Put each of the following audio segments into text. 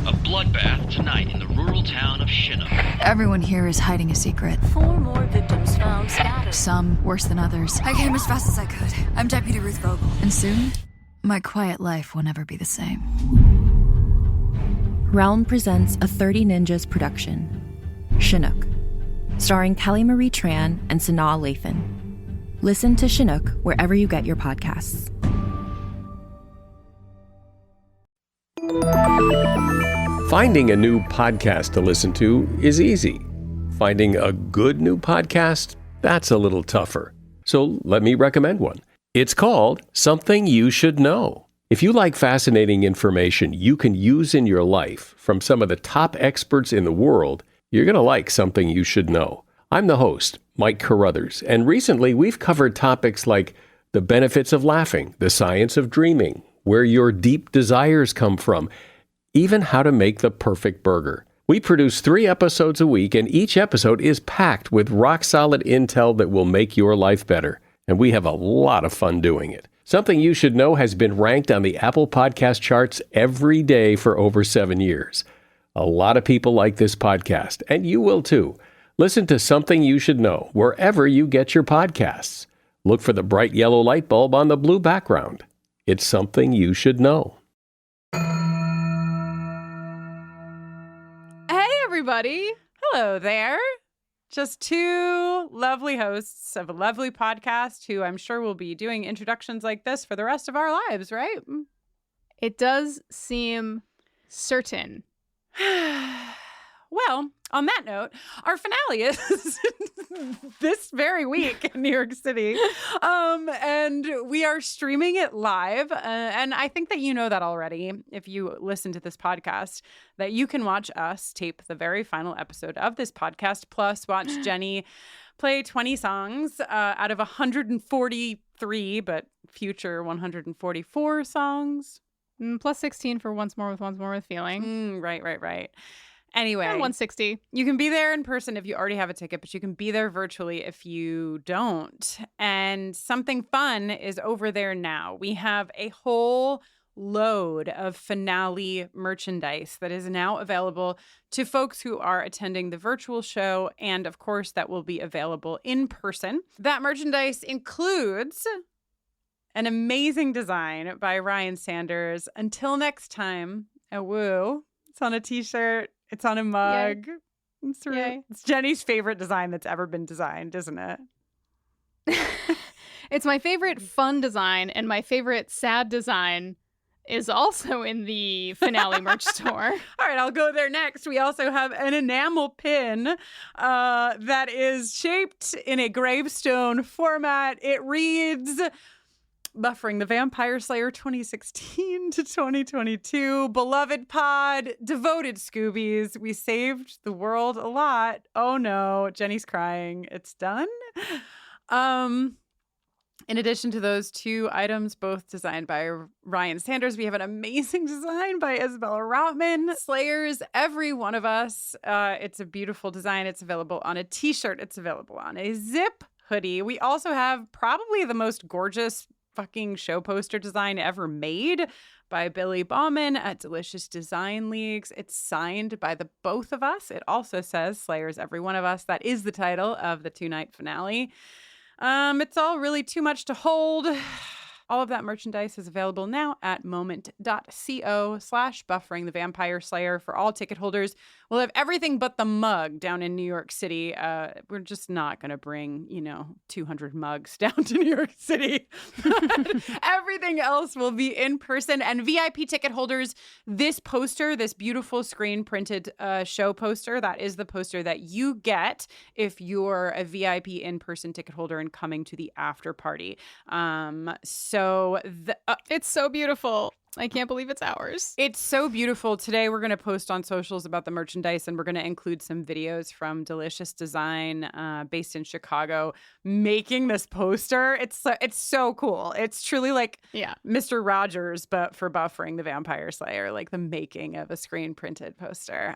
A bloodbath tonight in the rural town of Chinook. Everyone here is hiding a secret. 4 more victims found scattered. Some worse than others. I came as fast as I could. I'm Deputy Ruth Vogel. And soon, my quiet life will never be the same. Realm presents a 30 Ninjas production, Chinook, starring Kelly Marie Tran and Sanaa Lathan. Listen to Chinook wherever you get your podcasts. Finding a new podcast to listen to is easy. Finding a good new podcast, that's a little tougher. So let me recommend one. It's called Something You Should Know. If you like fascinating information you can use in your life from some of the top experts in the world, you're going to like Something You Should Know. I'm the host, Mike Carruthers, and recently we've covered topics like the benefits of laughing, the science of dreaming, where your deep desires come from, even how to make the perfect burger. We produce 3 episodes a week, and each episode is packed with rock-solid intel that will make your life better. And we have a lot of fun doing it. Something You Should Know has been ranked on the Apple Podcast charts every day for over 7 years. A lot of people like this podcast, and you will too. Listen to Something You Should Know wherever you get your podcasts. Look for the bright yellow light bulb on the blue background. It's Something You Should Know. Everybody. Hello there. Just 2 lovely hosts of a lovely podcast who I'm sure will be doing introductions like this for the rest of our lives, right? It does seem certain. Well, on that note, our finale is this very week in New York City. And we are streaming it live. And I think that you know that already, if you listen to this podcast, that you can watch us tape the very final episode of this podcast, plus watch Jenny play 20 songs out of 143, but future 144 songs. Plus 16 for Once More with Feeling. Right. Anyway, and 160. You can be there in person if you already have a ticket, but you can be there virtually if you don't. And something fun is over there now. We have a whole load of finale merchandise that is now available to folks who are attending the virtual show. And of course, that will be available in person. That merchandise includes an amazing design by Ryan Sanders. Until next time, a woo. It's on a t-shirt. It's on a mug. Yay. It's Jenny's favorite design that's ever been designed, isn't it? It's my favorite fun design, and my favorite sad design is also in the finale merch store. All right, I'll go there next. We also have an enamel pin that is shaped in a gravestone format. It reads, Buffering the Vampire Slayer 2016 to 2022. Beloved pod, devoted Scoobies. We saved the world a lot. Oh no, Jenny's crying. It's done. In addition to those 2 items, both designed by Ryan Sanders, we have an amazing design by Isabella Rotman. Slayers, every one of us. It's a beautiful design. It's available on a t-shirt. It's available on a zip hoodie. We also have probably the most gorgeous fucking show poster design ever made by Billy Bauman at Delicious Design Leagues. It's signed by the both of us. It also says Slayers, every one of us. That is the title of the 2-night finale. It's all really too much to hold. All of that merchandise is available now at moment.co/Buffering the Vampire Slayer for all ticket holders. We'll have everything but the mug down in New York City. We're just not going to bring, 200 mugs down to New York City. Everything else will be in person. And VIP ticket holders, this poster, this beautiful screen printed show poster, that is the poster that you get if you're a VIP in-person ticket holder and coming to the after party. It's so beautiful. I can't believe it's ours. It's so beautiful. Today we're going to post on socials about the merchandise, and we're going to include some videos from Delicious Design, based in Chicago, making this poster. It's so cool. It's truly like Mr. Rogers, but for Buffering the Vampire Slayer, like the making of a screen printed poster.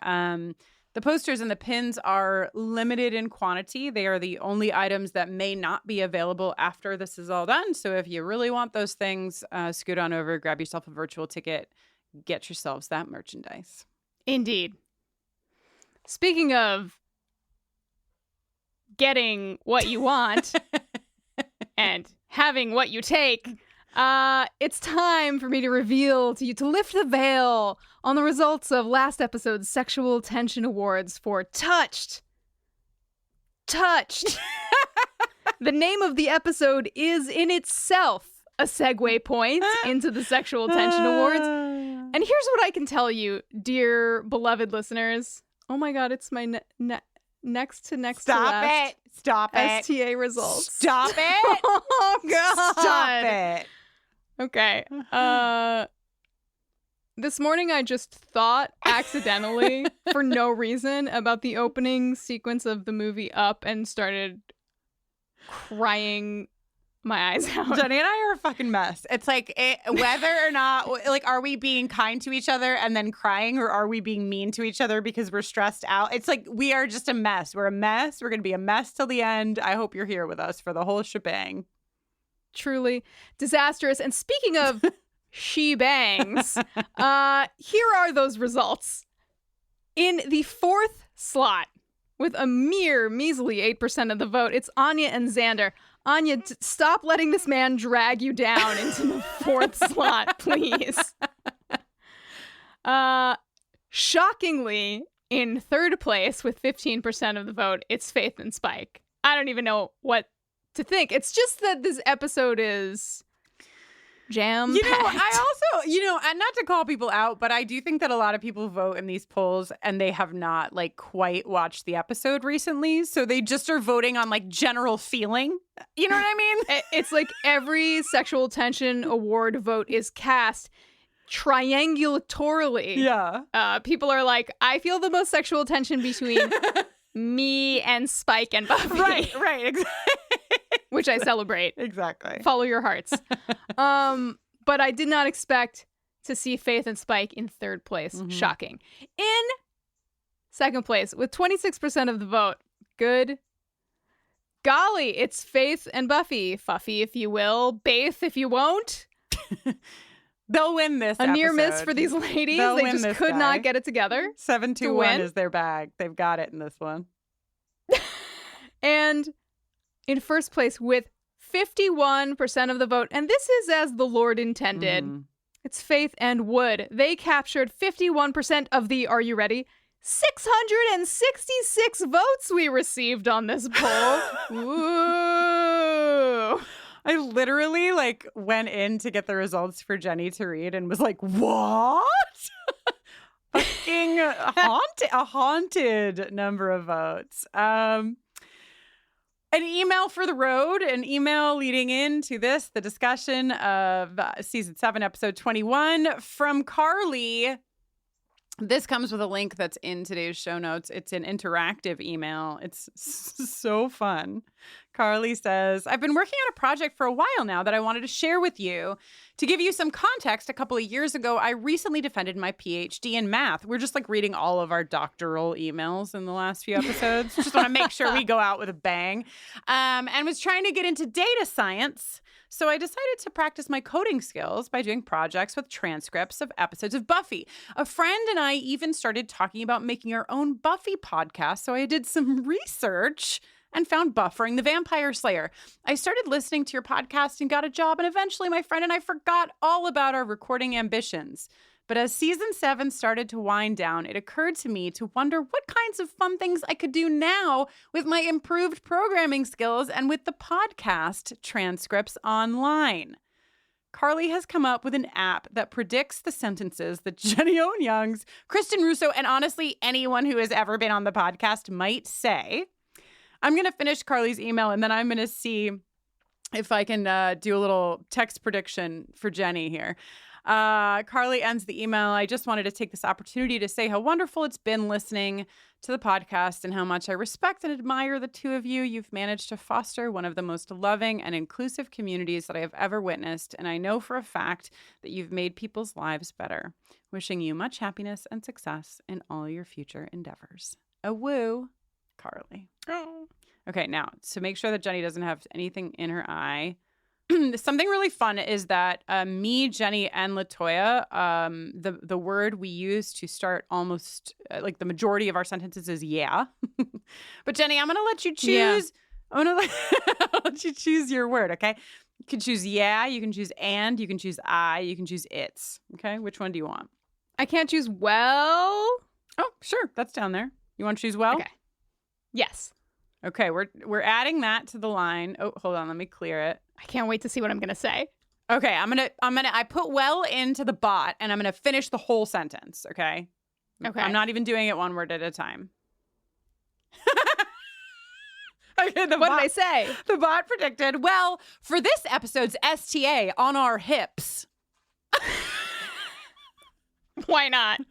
The posters and the pins are limited in quantity. They are the only items that may not be available after this is all done. So if you really want those things, scoot on over, grab yourself a virtual ticket, get yourselves that merchandise. Indeed. Speaking of getting what you want and having what you take, it's time for me to reveal to you, to lift the veil on the results of last episode's Sexual Tension Awards for Touched. Touched. The name of the episode is in itself a segue point into the Sexual Tension Awards. And here's what I can tell you, dear beloved listeners. Oh my God, it's my next to last. Stop it. STA results. Stop it. Oh God. Stop it. Okay. This morning I just thought accidentally, for no reason, about the opening sequence of the movie Up and started crying my eyes out. Jenny and I are a fucking mess. It's like whether or not, like, are we being kind to each other and then crying, or are we being mean to each other because we're stressed out? It's like we are just a mess. We're a mess. We're going to be a mess till the end. I hope you're here with us for the whole shebang. Truly disastrous. And speaking of she-bangs, here are those results. In the fourth slot, with a mere measly 8% of the vote, it's Anya and Xander. Anya, stop letting this man drag you down into the fourth slot, please. Shockingly, in third place with 15% of the vote, it's Faith and Spike. I don't even know what to think. It's just that this episode is jam-packed. I also, and not to call people out, but I do think that a lot of people vote in these polls and they have not like quite watched the episode recently. So they just are voting on like general feeling. You know what I mean? It's like every Sexual Tension Award vote is cast triangulatorily. Yeah. People are like, I feel the most sexual tension between me and Spike and Buffy. Right, exactly. Which I celebrate. Exactly. Follow your hearts. But I did not expect to see Faith and Spike in third place. Mm-hmm. Shocking. In second place, with 26% of the vote, good golly, it's Faith and Buffy. Fuffy, if you will. Baith, if you won't. They'll win this A near miss for these ladies. They just could not get it together. 7-2-1 is their bag. They've got it in this one. And in first place with 51% of the vote, and this is as the Lord intended, it's Faith and Wood. They captured 51% of the, are you ready? 666 votes we received on this poll. Ooh. I literally went in to get the results for Jenny to read and was like, what? Fucking a haunted number of votes. An email for the road, an email leading into this, the discussion of season 7, episode 21 from Carly. This comes with a link that's in today's show notes. It's an interactive email. It's so fun. Carly says, I've been working on a project for a while now that I wanted to share with you. To give you some context, a couple of years ago, I recently defended my PhD in math. We're just reading all of our doctoral emails in the last few episodes. Just want to make sure we go out with a bang. And was trying to get into data science. So I decided to practice my coding skills by doing projects with transcripts of episodes of Buffy. A friend and I even started talking about making our own Buffy podcast. So I did some research and found Buffering the Vampire Slayer. I started listening to your podcast and got a job. And eventually my friend and I forgot all about our recording ambitions. But as season 7 started to wind down, it occurred to me to wonder what kinds of fun things I could do now with my improved programming skills and with the podcast transcripts online. Carly has come up with an app that predicts the sentences that Jenny Owen Youngs, Kristin Russo, and honestly anyone who has ever been on the podcast might say. I'm going to finish Carly's email and then I'm going to see if I can do a little text prediction for Jenny here. Carly ends the email. I just wanted to take this opportunity to say how wonderful it's been listening to the podcast and how much I respect and admire the two of you. You've managed to foster one of the most loving and inclusive communities that I have ever witnessed. And I know for a fact that you've made people's lives better. Wishing you much happiness and success in all your future endeavors. A woo, Carly. Oh. Okay, now, to make sure that Jenny doesn't have anything in her eye, something really fun is that me, Jenny, and Latoya, the word we use to start almost like the majority of our sentences is yeah. But Jenny, I'm going to let you choose. Yeah. I'm going to let you choose your word, okay? You can choose yeah, you can choose and, you can choose I, you can choose it's. Okay, which one do you want? I can't choose well. Oh, sure, that's down there. You want to choose well? Okay. Yes. Okay, we're adding that to the line. Oh, hold on, let me clear it. I can't wait to see what I'm gonna say. Okay, I put well into the bot and I'm gonna finish the whole sentence, okay? Okay. I'm not even doing it one word at a time. Okay, what did I say? The bot predicted, well, for this episode's STA on our hips. Why not?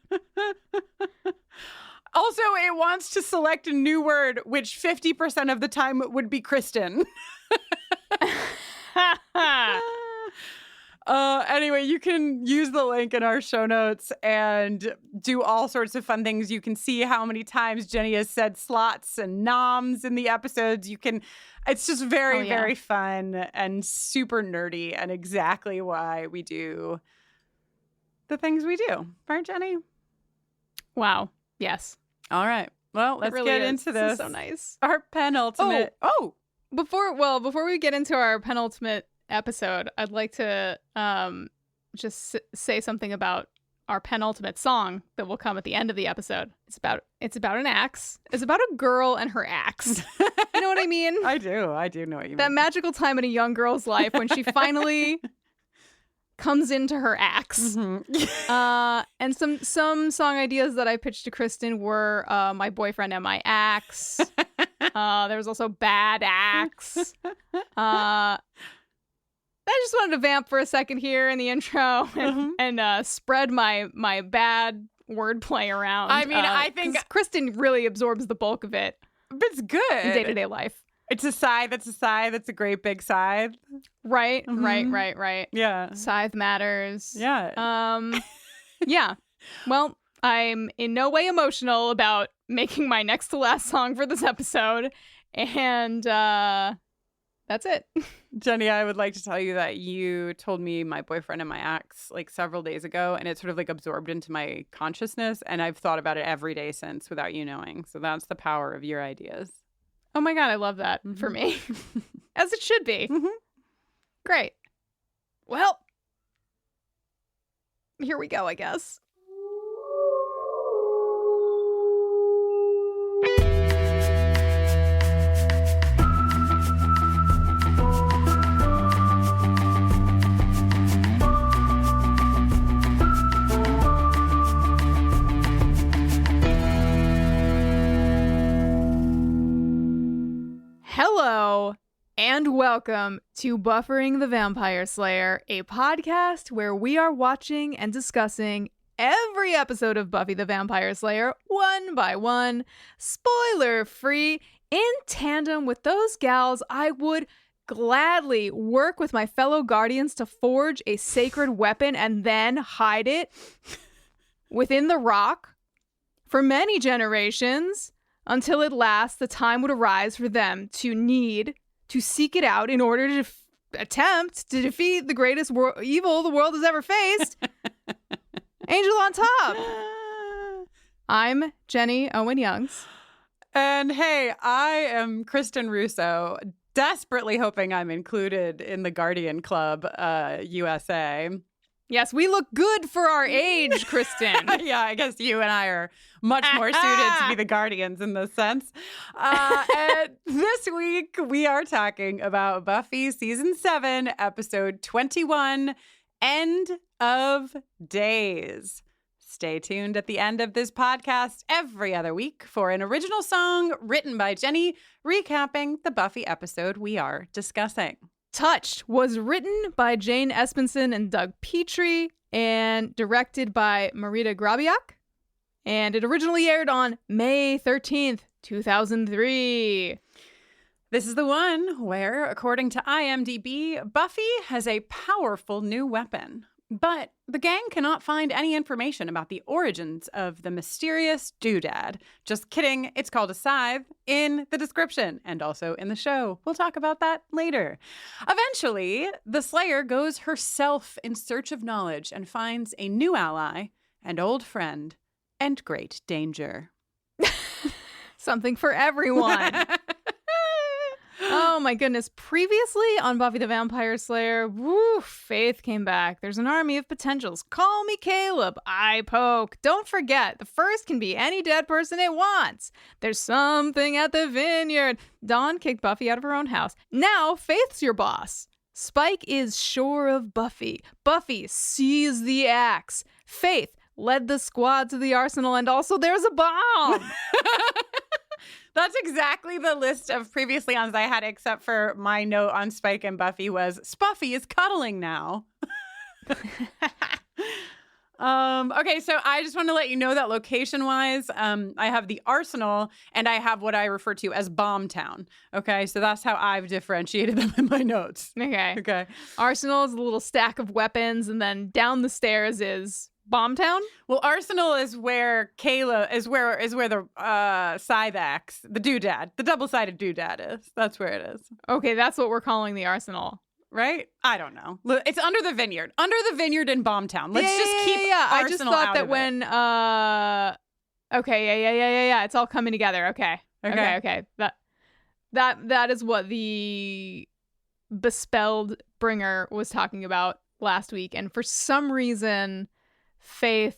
Also, it wants to select a new word, which 50% of the time would be Kristin. Anyway, you can use the link in our show notes and do all sorts of fun things. You can see how many times Jenny has said slots and noms in the episodes. It's just very, very fun and super nerdy and exactly why we do the things we do. Right, Jenny? Wow. Yes. All right. Well, let's get into this. This is so nice. Our penultimate. Before we get into our penultimate episode, I'd like to just say something about our penultimate song that will come at the end of the episode. It's about an axe. It's about a girl and her axe. You know what I mean? I do know what you mean. That magical time in a young girl's life when she finally comes into her axe. Mm-hmm. And some song ideas that I pitched to Kristin were My Boyfriend and My Axe. There was also Bad Axe. I just wanted to vamp for a second here in the intro and spread my bad wordplay around. I mean, I think Kristin really absorbs the bulk of it. But it's good in day-to-day life. It's a scythe. That's a great big scythe. Right, Mm-hmm. right. Yeah. Scythe matters. Yeah. Yeah. Well, I'm in no way emotional about making my next to last song for this episode. And that's it. Jenny, I would like to tell you that you told me My Boyfriend and My Axe like several days ago, and it sort of like absorbed into my consciousness. And I've thought about it every day since without you knowing. So that's the power of your ideas. Oh my God, I love that for me. As it should be. Mm-hmm. Great. Well, here we go, I guess. Hello, and welcome to Buffering the Vampire Slayer, a podcast where we are watching and discussing every episode of Buffy the Vampire Slayer one by one, spoiler-free, in tandem with those gals. I would gladly work with my fellow guardians to forge a sacred weapon and then hide it within the rock for many generations, until at last the time would arise for them to need to seek it out in order to attempt to defeat the greatest evil the world has ever faced. Angel on top. I'm Jenny Owen Youngs. And hey, I am Kristin Russo, desperately hoping I'm included in the Guardian Club USA. Yes, we look good for our age, Kristin. Yeah, I guess you and I are much more suited to be the Guardians in this sense. And this week, we are talking about Buffy Season 7, Episode 21, End of Days. Stay tuned at the end of this podcast every other week for an original song written by Jenny, recapping the Buffy episode we are discussing. Touched was written by Jane Espenson and Doug Petrie and directed by Marita Grabiak. And it originally aired on May 13th, 2003. This is the one where, according to IMDb, Buffy has a powerful new weapon. But the gang cannot find any information about the origins of the mysterious doodad. Just kidding, it's called a scythe in the description and also in the show. We'll talk about that later. Eventually, the Slayer goes herself in search of knowledge and finds a new ally and old friend and great danger. Something for everyone. Oh my goodness. Previously on Buffy the Vampire Slayer, woo, Faith came back. There's an army of potentials. Call me Caleb. I poke. Don't forget, the first can be any dead person it wants. There's something at the vineyard. Dawn kicked Buffy out of her own house. Now Faith's your boss. Spike is sure of Buffy. Buffy sees the axe. Faith led the squad to the arsenal, and also there's a bomb. That's exactly the list of previously ons I had, except for my note on Spike and Buffy was, Spuffy is cuddling now. Okay, so I just want to let you know that location-wise, I have the Arsenal, and I have what I refer to as Bomb Town. Okay, so that's how I've differentiated them in my notes. Okay. Arsenal is a little stack of weapons, and then down the stairs is Bomb Town? Well, Arsenal is where Kayla is where the scythe axe, the doodad, the double-sided doodad is. That's where it is. Okay, that's what we're calling the Arsenal. Right? I don't know. It's under the vineyard. Under the vineyard in Bombtown. Let's just keep Arsenal I just thought that when okay, yeah. It's all coming together. Okay. That is what the Bespelled Bringer was talking about last week, and for some reason Faith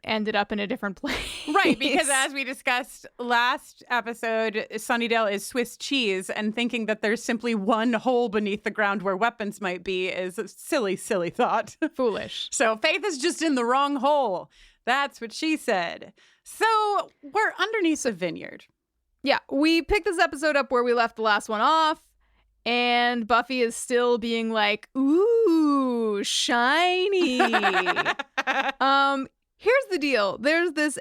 ended up in a different place. Right, because as we discussed last episode, Sunnydale is Swiss cheese, and thinking that there's simply one hole beneath the ground where weapons might be is a silly, silly thought. Foolish. So Faith is just in the wrong hole. That's what she said. So we're underneath a vineyard. Yeah, we picked this episode up where we left the last one off, and Buffy is still being like, ooh, shiny. Here's the deal. There's this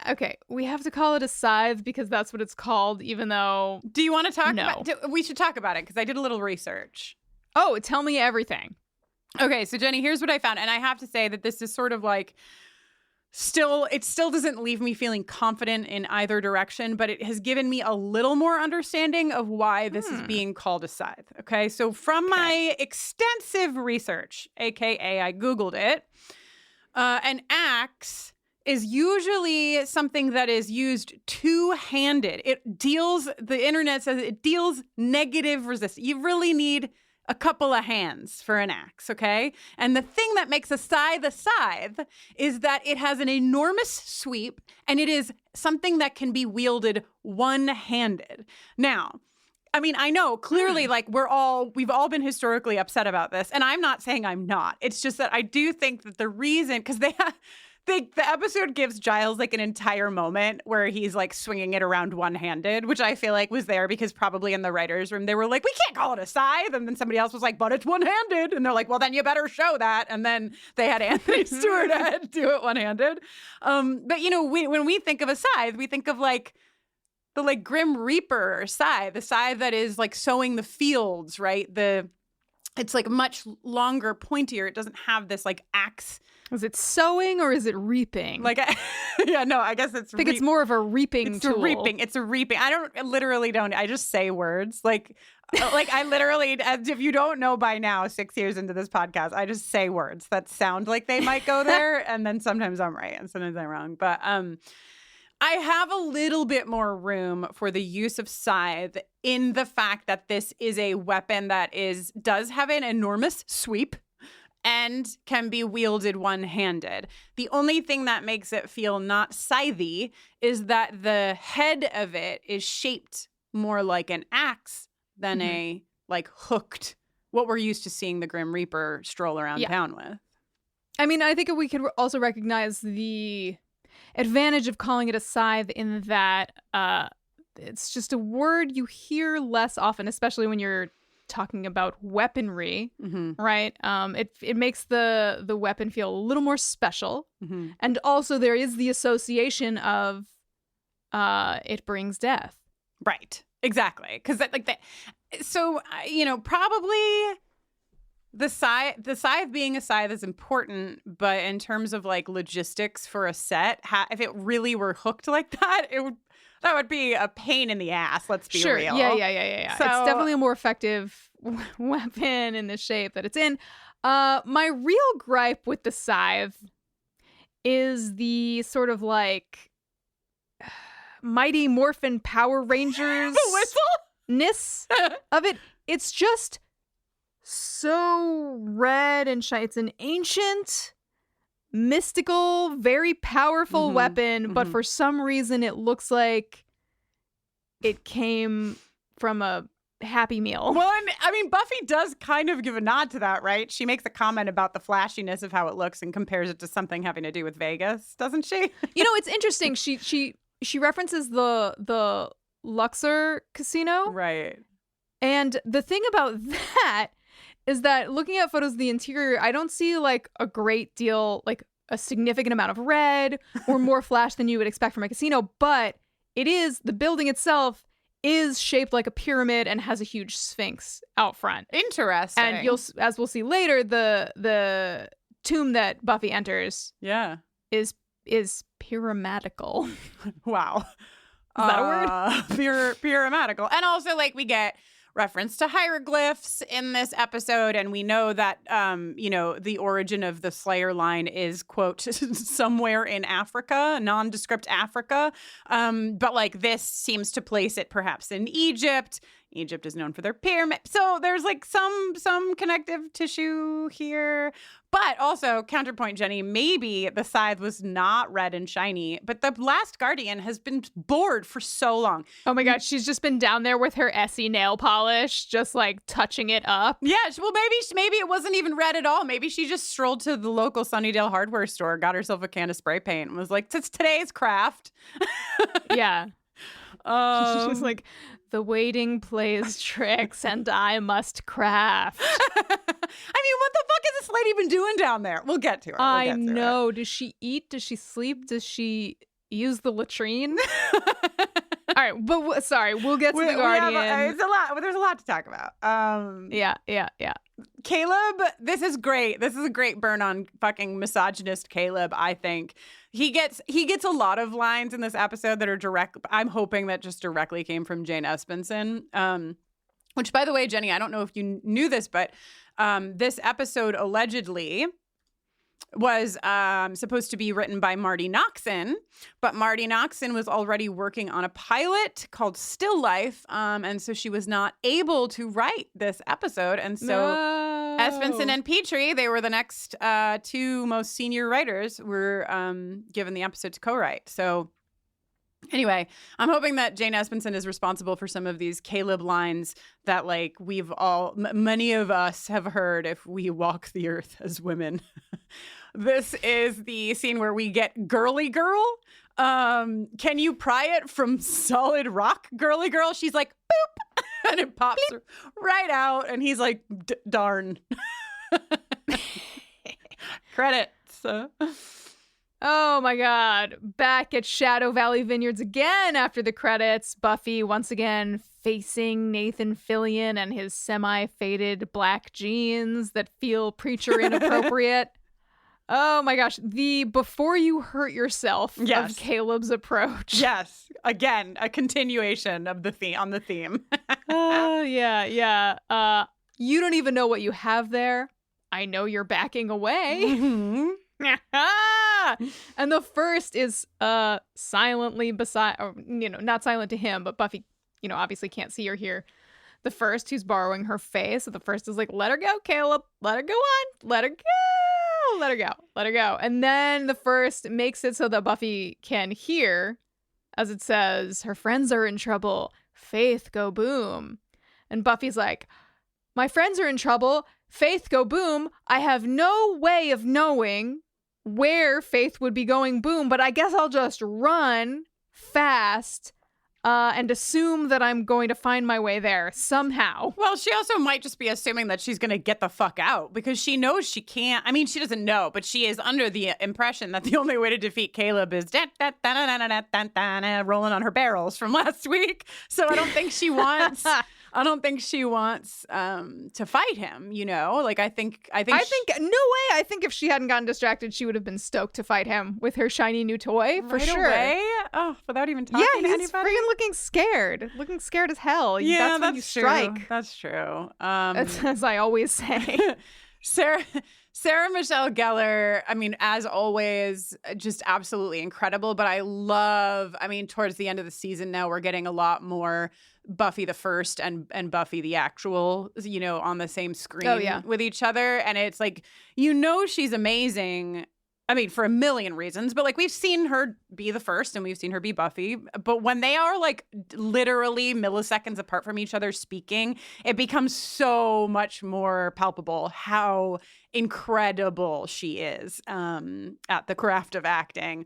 okay, we have to call it a scythe because that's what it's called, even though... Do you want to talk about... We should talk about it because I did a little research. Oh, tell me everything. Okay, so Jenny, here's what I found. And I have to say that this is sort of like... It still doesn't leave me feeling confident in either direction, but it has given me a little more understanding of why this is being called a scythe. Okay, so from my extensive research, aka I Googled it, an axe is usually something that is used two-handed. The internet says it deals negative resistance. You really need a couple of hands for an axe, okay? And the thing that makes a scythe is that it has an enormous sweep, and it is something that can be wielded one-handed. Now, I mean, I know clearly, like we've all been historically upset about this, and I'm not saying I'm not. It's just that I do think that the reason, because the episode gives Giles like an entire moment where he's like swinging it around one-handed, which I feel like was there because probably in the writer's room they were like, we can't call it a scythe, and then somebody else was like, but it's one-handed, and they're like, well then you better show that, and then they had Anthony Stewart do it one-handed. But you know, when we think of a scythe, we think of like the like Grim Reaper scythe, the scythe that is like sowing the fields, right? It's like much longer, pointier. It doesn't have this like axe. Is it sowing or is it reaping? Like, yeah, no, I guess it's. I think it's more of a reaping tool. It's a reaping. I just say words like I literally, as if you don't know by now, 6 years into this podcast, I just say words that sound like they might go there, and then sometimes I'm right and sometimes I'm wrong. But I have a little bit more room for the use of scythe in the fact that this is a weapon that does have an enormous sweep and can be wielded one-handed. The only thing that makes it feel not scythy is that the head of it is shaped more like an axe than a like hooked, what we're used to seeing the Grim Reaper stroll around town with. I mean, I think we could also recognize the advantage of calling it a scythe in that it's just a word you hear less often, especially when you're talking about weaponry, right? It makes the weapon feel a little more special, and also there is the association of it brings death, right? Exactly, because that like that. So you know, probably The scythe being a scythe is important, but in terms of like logistics for a set, if it really were hooked like that, that would be a pain in the ass. Let's be real. Yeah. So, it's definitely a more effective weapon in the shape that it's in. My real gripe with the scythe is the sort of like Mighty Morphin Power Rangers ness of it. It's just so red and shiny. It's an ancient, mystical, very powerful weapon, but for some reason it looks like it came from a Happy Meal. Well, I mean, Buffy does kind of give a nod to that, right? She makes a comment about the flashiness of how it looks and compares it to something having to do with Vegas, doesn't she? You know, it's interesting. She references the Luxor casino. Right. And the thing about that is that looking at photos of the interior, I don't see like a great deal, like a significant amount of red or more flash than you would expect from a casino. But the building itself is shaped like a pyramid and has a huge sphinx out front. Interesting. And as we'll see later, the tomb that Buffy enters is pyramidal. Wow. Is that a word? Pyramidal. And also, like, we get reference to hieroglyphs in this episode, and we know that, the origin of the Slayer line is, quote, somewhere in Africa, nondescript Africa. But, like, this seems to place it perhaps in Egypt. Egypt is known for their pyramid. So there's, like, some connective tissue here. But also, counterpoint, Jenny, maybe the scythe was not red and shiny, but the last Guardian has been bored for so long. Oh my God, she's just been down there with her Essie nail polish, just like touching it up. Yeah, well, maybe it wasn't even red at all. Maybe she just strolled to the local Sunnydale hardware store, got herself a can of spray paint, and was like, "It's today's craft." Yeah. She's just like, the waiting plays tricks and I must craft. I mean, what the fuck is this lady been doing down there? We'll get to her. I know. Does she eat? Does she sleep? Does she use the latrine? All right, but sorry, we'll get to the Guardian. It's a lot. There's a lot to talk about. Yeah. Caleb, this is great. This is a great burn on fucking misogynist Caleb, I think. He gets a lot of lines in this episode that are direct. I'm hoping that just directly came from Jane Espenson. Which, by the way, Jenny, I don't know if you knew this, but this episode allegedly was supposed to be written by Marty Noxon, but Marty Noxon was already working on a pilot called Still Life, and so she was not able to write this episode, and so Espenson and Petrie, they were the next two most senior writers, were given the episode to co-write. So anyway, I'm hoping that Jane Espenson is responsible for some of these Caleb lines that, like, many of us have heard if we walk the earth as women. This is the scene where we get girly girl. Can you pry it from solid rock, girly girl? She's like, boop, and it pops right out, and he's like, darn. Credits. Oh my God. Back at Shadow Valley Vineyards again after the credits. Buffy once again facing Nathan Fillion and his semi-faded black jeans that feel preacher inappropriate. Oh my gosh. The before you hurt yourself of Caleb's approach. Yes. Again, a continuation of the theme. Yeah. You don't even know what you have there. I know you're backing away. Mm-hmm. And the first is silently beside, or, not silent to him, but Buffy, obviously can't see or hear the first, who's borrowing her face. So the first is like, let her go, Caleb. Let her go on. Let her go. Let her go. Let her go. And then the first makes it so that Buffy can hear, as it says, her friends are in trouble. Faith, go boom. And Buffy's like, my friends are in trouble. Faith, go boom. I have no way of knowing where Faith would be going boom, but I guess I'll just run fast and assume that I'm going to find my way there somehow. Well, she also might just be assuming that she's going to get the fuck out because she knows she can't. I mean, she doesn't know, but she is under the impression that the only way to defeat Caleb is rolling on her barrels from last week. So I don't think she wants I don't think she wants to fight him, you know? Like, I think no way. I think if she hadn't gotten distracted, she would have been stoked to fight him with her shiny new toy, for right sure. Away? Oh, without even talking to he's anybody? freaking looking scared as hell. Yeah, that's when you strike. True. That's true. As I always say. Sarah Michelle Gellar, I mean, as always, just absolutely incredible. But towards the end of the season now, we're getting a lot more Buffy the First and Buffy the Actual, you know, on the same screen with each other. And it's like, you know, she's amazing. I mean, for a million reasons, but like we've seen her be the first and we've seen her be Buffy. But when they are like literally milliseconds apart from each other speaking, it becomes so much more palpable how incredible she is at the craft of acting.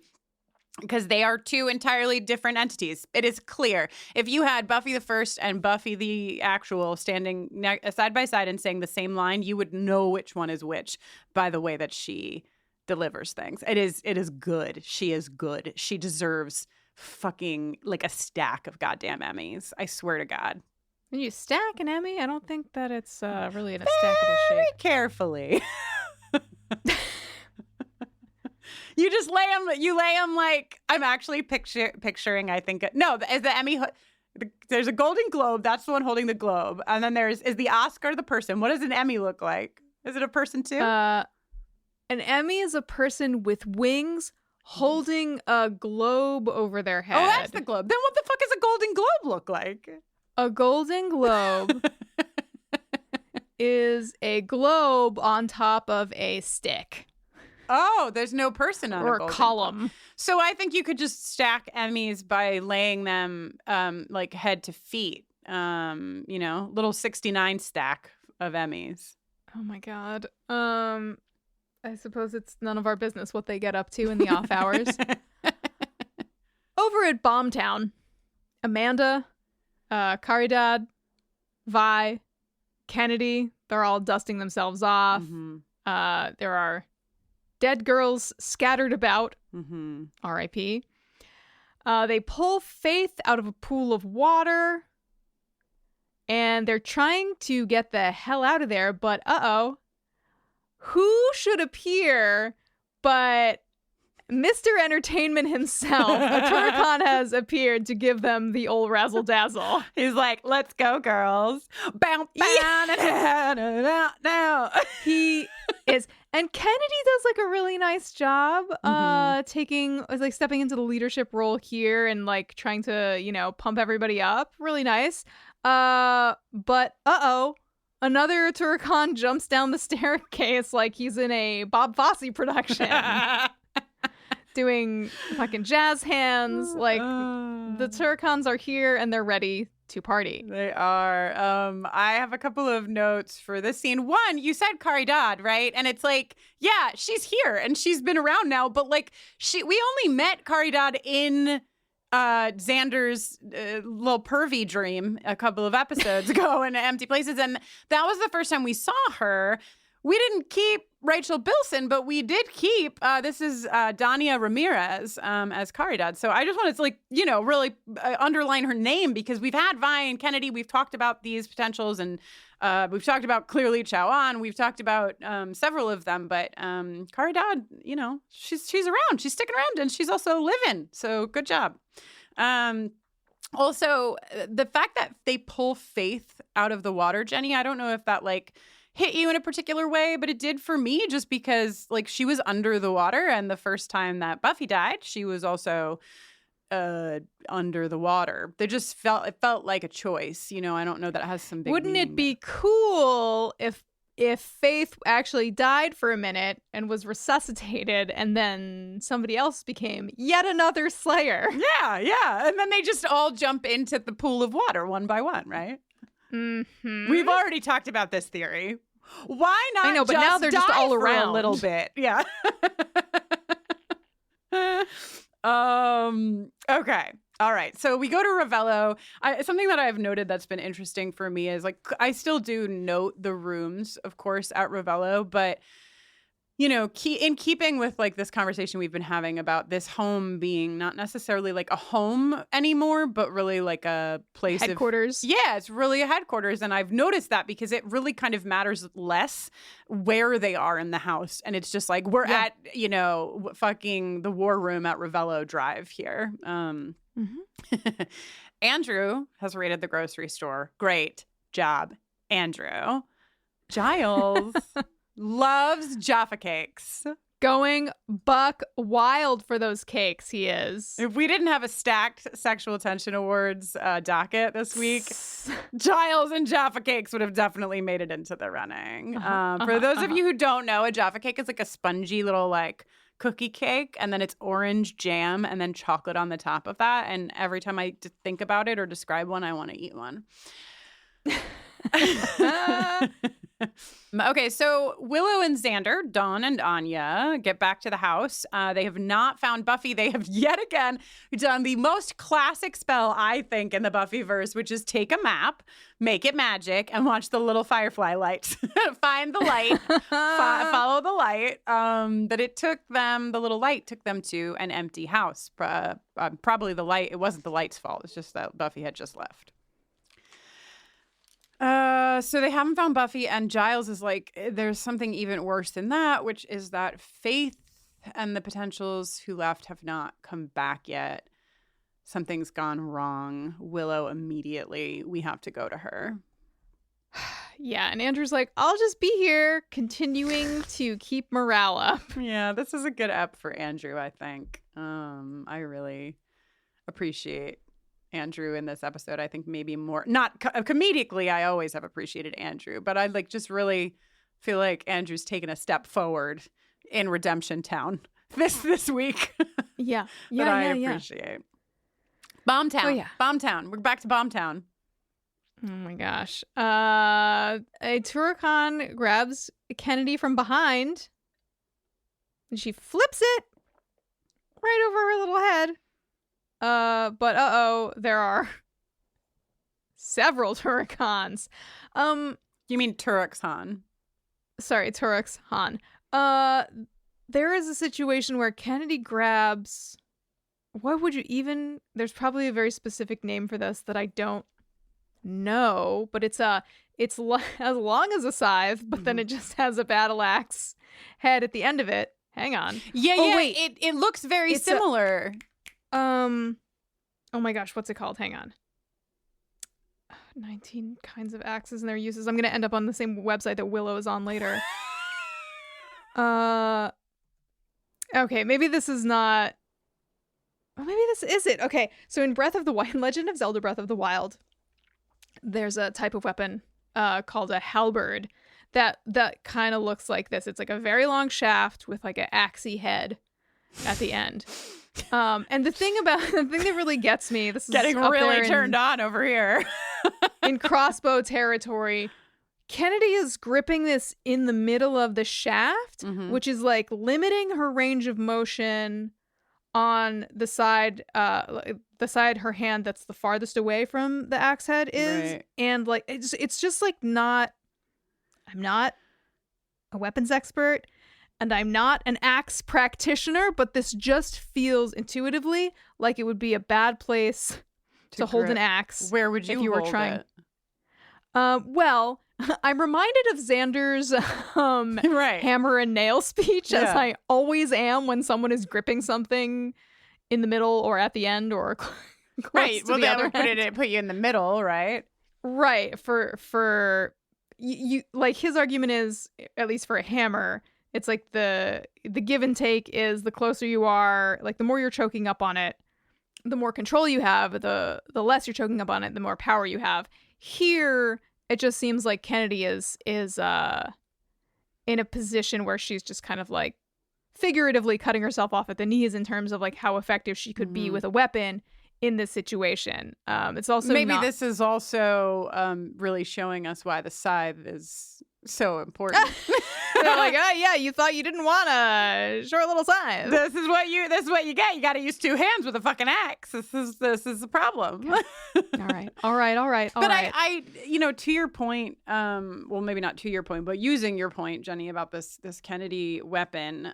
Because they are two entirely different entities. It is clear. If you had Buffy the First and Buffy the Actual standing side by side and saying the same line, you would know which one is which by the way that she delivers things. It is good. She is good. She deserves fucking like a stack of goddamn Emmys. I swear to God. When you stack an Emmy, I don't think that it's really in a stackable shape. Very carefully. You just lay them like, I'm actually picturing, I think, no, is the Emmy, there's a Golden Globe, that's the one holding the globe. And then is the Oscar the person? What does an Emmy look like? Is it a person too? An Emmy is a person with wings holding a globe over their head. Oh, that's the globe. Then what the fuck does a Golden Globe look like? A Golden Globe is a globe on top of a stick. Oh, there's no person on or a Golden column. Globe. So I think you could just stack Emmys by laying them like head to feet. You know, little 69 stack of Emmys. Oh my God. I suppose it's none of our business what they get up to in the off hours. Over at Bombtown, Amanda, Caridad, Vi, Kennedy, they're all dusting themselves off. Mm-hmm. There are dead girls scattered about. Mm-hmm. R.I.P. They pull Faith out of a pool of water. And they're trying to get the hell out of there, but who should appear but Mr. Entertainment himself? A Turrican has appeared to give them the old razzle dazzle. He's like, let's go, girls. Bow, now. He is. And Kennedy does like a really nice job stepping into the leadership role here and like trying to, you know, pump everybody up. Really nice. But another Turrican jumps down the staircase like he's in a Bob Fosse production. Doing fucking jazz hands. Like, the Turricans are here and they're ready to party. They are. I have a couple of notes for this scene. One, you said Caridad, right? And it's like, yeah, she's here and she's been around now, but like, we only met Caridad in Xander's little pervy dream a couple of episodes ago in Empty Places, and that was the first time we saw her. We didn't keep Rachel Bilson, but we did keep this is Dania Ramirez as Caridad. So I just wanted to, like, you know, really underline her name because we've had Vi and Kennedy. We've talked about these potentials, and we've talked about clearly Chao-An. We've talked about several of them, but Caridad, you know, she's around. She's sticking around, and she's also living. So good job. Also, the fact that they pull Faith out of the water, Jenny, I don't know if that like hit you in a particular way, but it did for me just because like she was under the water, and the first time that Buffy died, she was also under the water. It felt like a choice, you know. I don't know that it has some big Wouldn't meaning it be cool if Faith actually died for a minute and was resuscitated and then somebody else became yet another Slayer? Yeah. And then they just all jump into the pool of water one by one, right? Mm-hmm. We've already talked about this theory. Why not? I know, but now they're just all around a little bit. Yeah. Okay. All right. So we go to Ravello. Something that I've noted that's been interesting for me is like I still do note the rooms, of course, at Ravello, but you know, in keeping with like this conversation we've been having about this home being not necessarily like a home anymore, but really like a place Headquarters. Yeah, it's really a headquarters. And I've noticed that because it really kind of matters less where they are in the house. And it's just like we're at, you know, fucking the war room at Ravello Drive here. Andrew has raided the grocery store. Great job, Andrew. Giles loves Jaffa cakes. Going buck wild for those cakes, he is. If we didn't have a stacked Sexual Attention Awards docket this week, Giles and Jaffa cakes would have definitely made it into the running. For those of you who don't know, a Jaffa cake is like a spongy little like cookie cake, and then it's orange jam and then chocolate on the top of that. And every time I think about it or describe one, I want to eat one. Okay, so Willow and Xander, Dawn and Anya, get back to the house. They have not found Buffy. They have yet again done the most classic spell, I think, in the Buffyverse, which is take a map, make it magic, and watch the little firefly lights. Find the light, follow the light. But it took them, the little light took them to an empty house. Probably the light, it wasn't the light's fault. It's just that Buffy had just left. So they haven't found Buffy, and Giles is like, there's something even worse than that, which is that Faith and the potentials who left have not come back yet. Something's gone wrong. Willow immediately, we have to go to her. Yeah, and Andrew's like, I'll just be here, continuing to keep morale up. Yeah, this is a good ep for Andrew, I think. I really appreciate Andrew in this episode. I think maybe more, not comedically, I always have appreciated Andrew, but I like just really feel like Andrew's taken a step forward in Redemption Town this week. Yeah. That I appreciate. Bombtown. Oh, yeah. Bombtown. We're back to Bombtown. Oh my gosh. A Turrican grabs Kennedy from behind and she flips it right over her little head. But there are several Turricans. You mean Turok's Han? Sorry, Turok's Han. There is a situation where Kennedy grabs. What would you even? There's probably a very specific name for this that I don't know, but it's as long as a scythe, but then it just has a battle axe head at the end of it. Hang on. Yeah, oh, yeah. Wait. It looks very similar. Oh my gosh, what's it called? Hang on. 19 kinds of axes and their uses. I'm going to end up on the same website that Willow is on later. Okay, maybe this is not. Oh, maybe this is it. Okay, so in Breath of the Wild, Legend of Zelda Breath of the Wild, there's a type of weapon called a halberd that kind of looks like this. It's like a very long shaft with like an axey head at the end. And the thing that really gets me, this is getting really turned on over here. In crossbow territory, Kennedy is gripping this in the middle of the shaft, which is like limiting her range of motion on the side her hand that's the farthest away from the axe head is. Right. And like it's just like not. I'm not a weapons expert. And I'm not an axe practitioner, but this just feels intuitively like it would be a bad place to hold an axe. Where would you, if you hold were trying? It? Well, I'm reminded of Xander's hammer and nail speech, as I always am when someone is gripping something in the middle or at the end or close to the other end. Put you in the middle, right? Right. For you, like his argument is, at least for a hammer, it's like the give and take is the closer you are, like the more you're choking up on it, the more control you have, the less you're choking up on it, the more power you have. Here, it just seems like Kennedy is in a position where she's just kind of like figuratively cutting herself off at the knees in terms of like how effective she could be with a weapon in this situation. It's also this is also really showing us why the scythe is so important. They're like, oh yeah, you thought you didn't want a short little scythe. This is what you get. You got to use two hands with a fucking axe. This is the problem. Okay. All right. But I to your point, well, maybe not to your point, but using your point, Jenny, about this Kennedy weapon,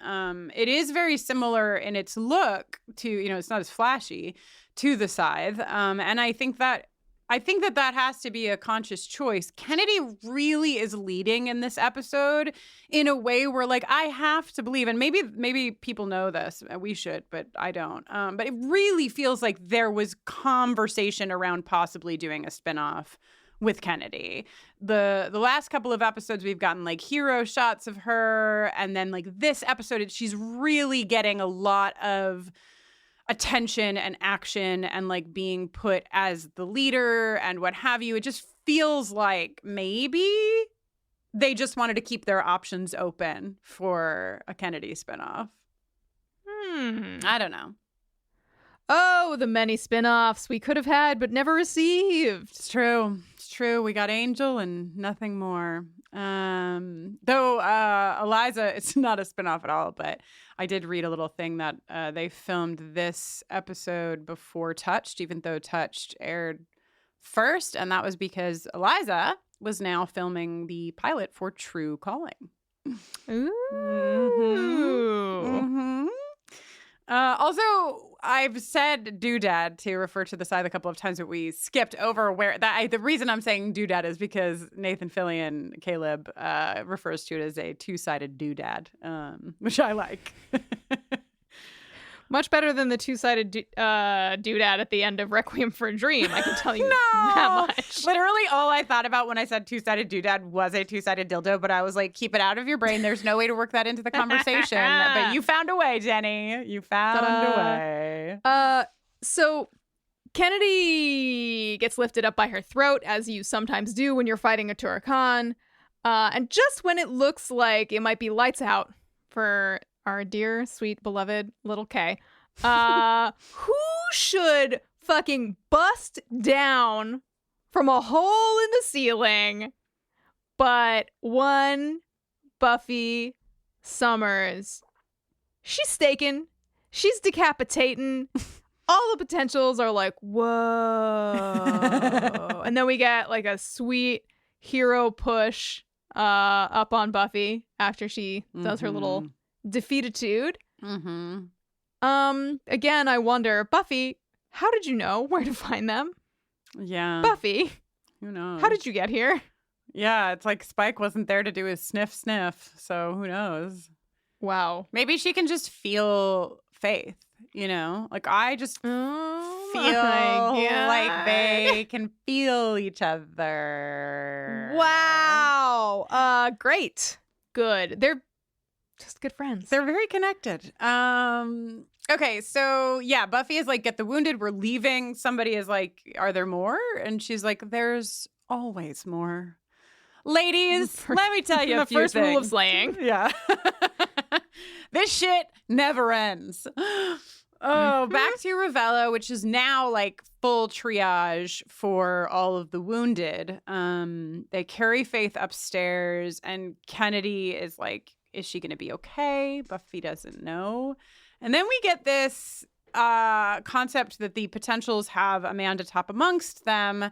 it is very similar in its look to, it's not as flashy, to the scythe, and I think that has to be a conscious choice. Kennedy really is leading in this episode in a way where, like, I have to believe, and maybe people know this, we should, but I don't. But it really feels like there was conversation around possibly doing a spinoff with Kennedy. The last couple of episodes, we've gotten like hero shots of her, and then like this episode, she's really getting a lot of attention and action and like being put as the leader and what have you. It just feels like maybe they just wanted to keep their options open for a Kennedy spinoff. I don't know. Oh, the many spinoffs we could have had but never received. It's true. We got Angel and nothing more. Though Eliza, it's not a spinoff at all, but I did read a little thing that they filmed this episode before Touched, even though Touched aired first, and that was because Eliza was now filming the pilot for True Calling. Ooh. Also, I've said doodad to refer to the scythe a couple of times, but we skipped over where the reason I'm saying doodad is because Nathan Fillion, Caleb, refers to it as a two-sided doodad, which I like. Much better than the two-sided doodad at the end of Requiem for a Dream, I can tell you that much. Literally all I thought about when I said two-sided doodad was a two-sided dildo, but I was like, keep it out of your brain. There's no way to work that into the conversation. But you found a way, Jenny. You found a way. So Kennedy gets lifted up by her throat, as you sometimes do when you're fighting a Turrican. And just when it looks like it might be lights out for our dear, sweet, beloved little K, who should fucking bust down from a hole in the ceiling but one Buffy Summers. She's staking. She's decapitating. All the potentials are like, whoa. And then we get like a sweet hero push up on Buffy after she does her little defeatitude. Again, I wonder, Buffy, how did you know where to find them? Yeah. Buffy, who knows? How did you get here? Yeah, it's like Spike wasn't there to do his sniff, so who knows? Wow. Maybe she can just feel Faith, Like, I just feel like they can feel each other. Wow. Great. Good. They're just good friends. They're very connected. Okay, so yeah, Buffy is like, get the wounded, we're leaving. Somebody is like, are there more? And she's like, there's always more. Ladies, let me tell you a few things. The first rule of slaying. Yeah. This shit never ends. Back to Ravello, which is now like full triage for all of the wounded. They carry Faith upstairs, and Kennedy is like, is she going to be okay? Buffy doesn't know. And then we get this concept that the potentials have a man to top amongst them,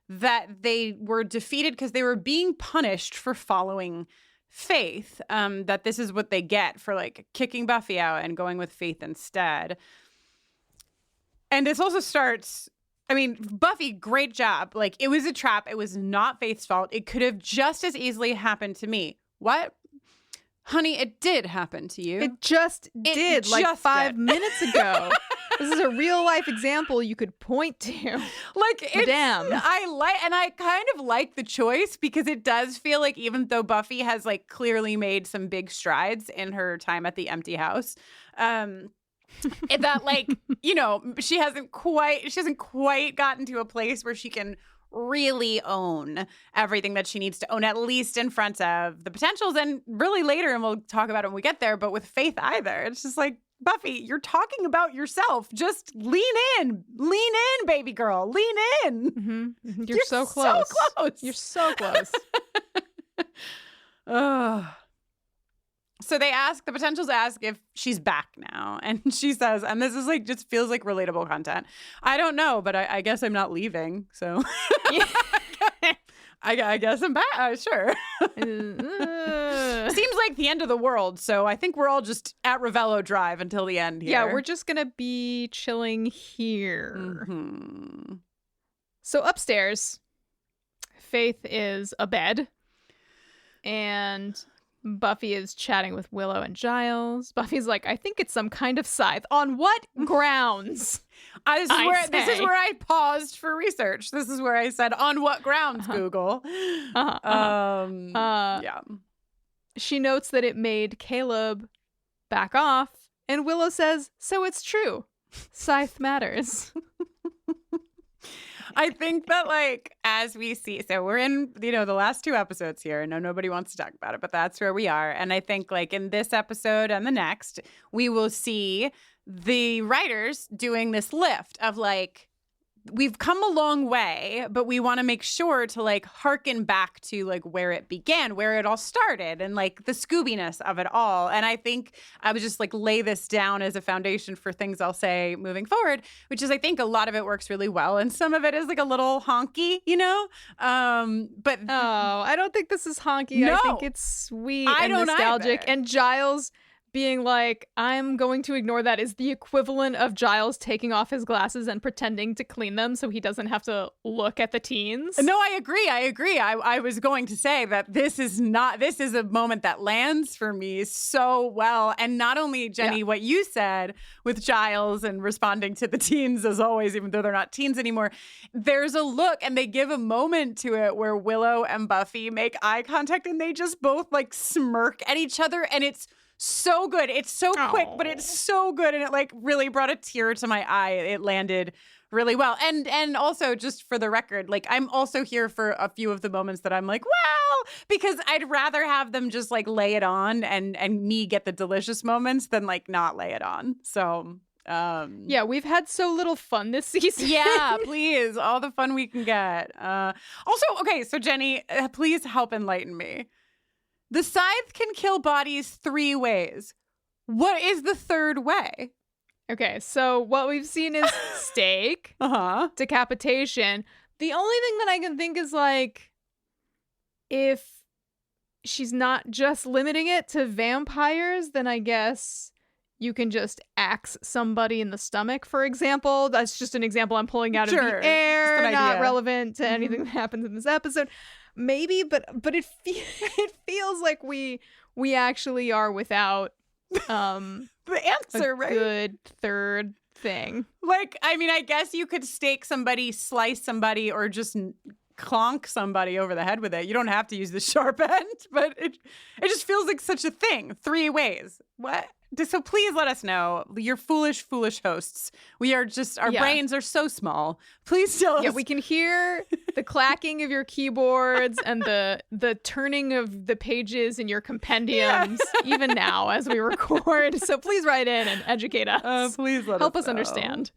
that they were defeated because they were being punished for following Faith, that this is what they get for like kicking Buffy out and going with Faith instead. And this also starts, Buffy, great job. Like, it was a trap. It was not Faith's fault. It could have just as easily happened to me. What? Honey, it did happen to you. It just did, like 5 minutes ago. This is a real life example you could point to. Like, damn. I kind of like the choice, because it does feel like, even though Buffy has like clearly made some big strides in her time at the empty house, that like, she hasn't quite gotten to a place where she can really own everything that she needs to own, at least in front of the potentials, and really later, and we'll talk about it when we get there, but with Faith either. It's just like, Buffy, you're talking about yourself. Just lean in, baby girl, lean in. You're so close. So close. You're so close. Ugh. So the potentials ask if she's back now. And she says, and this is like, just feels like relatable content. I don't know, but I guess I'm not leaving. So I guess I'm back. Sure. Seems like the end of the world. So I think we're all just at Ravello Drive until the end here. Yeah, we're just going to be chilling here. Mm-hmm. So upstairs, Faith is abed. And Buffy is chatting with Willow and Giles. Buffy's like, I think it's some kind of scythe. On what grounds? This is where I paused for research. This is where I said, on what grounds, Google? Yeah. She notes that it made Caleb back off. And Willow says, so it's true. Scythe matters. I think that, like, as we see, so we're in, the last 2 episodes here. I know nobody wants to talk about it, but that's where we are. And I think, like, in this episode and the next, we will see the writers doing this lift of, like, we've come a long way, but we want to make sure to, like, harken back to, like, where it began, where it all started, and, like, the Scoobiness of it all. And I think I would just, like, lay this down as a foundation for things I'll say moving forward, which is, I think a lot of it works really well, and some of it is, like, a little honky, but I don't think this is honky. No. I think it's sweet and nostalgic. Either. And Giles being like, I'm going to ignore that is the equivalent of Giles taking off his glasses and pretending to clean them so he doesn't have to look at the teens. No, I agree. I was going to say that this is a moment that lands for me so well. And not only, Jenny, what you said with Giles and responding to the teens as always, even though they're not teens anymore, there's a look and they give a moment to it where Willow and Buffy make eye contact and they just both like smirk at each other, and it's so good. It's so quick, but it's so good. And it like really brought a tear to my eye. It landed really well. And also, just for the record, like, I'm also here for a few of the moments that I'm like, wow, because I'd rather have them just like lay it on and me get the delicious moments than like not lay it on. So yeah, we've had so little fun this season. Yeah, please, all the fun we can get. Also, okay, so Jenny, please help enlighten me. The scythe can kill bodies 3 ways. What is the third way? Okay, so what we've seen is stake, decapitation. The only thing that I can think is, like, if she's not just limiting it to vampires, then I guess you can just axe somebody in the stomach, for example. That's just an example I'm pulling out of the air, not relevant to anything that happens in this episode. Maybe, but it feels like we actually are without the answer, right? Good third thing. Like, I mean, I guess you could stake somebody, slice somebody, or just clonk somebody over the head with it. You don't have to use the sharp end, but it just feels like such a thing. 3 ways. What? So please let us know. You're foolish hosts. We are just, our brains are so small. Please tell us. Yeah, we can hear the clacking of your keyboards and the turning of the pages in your compendiums, even now as we record. So please write in and educate us. Please help us understand.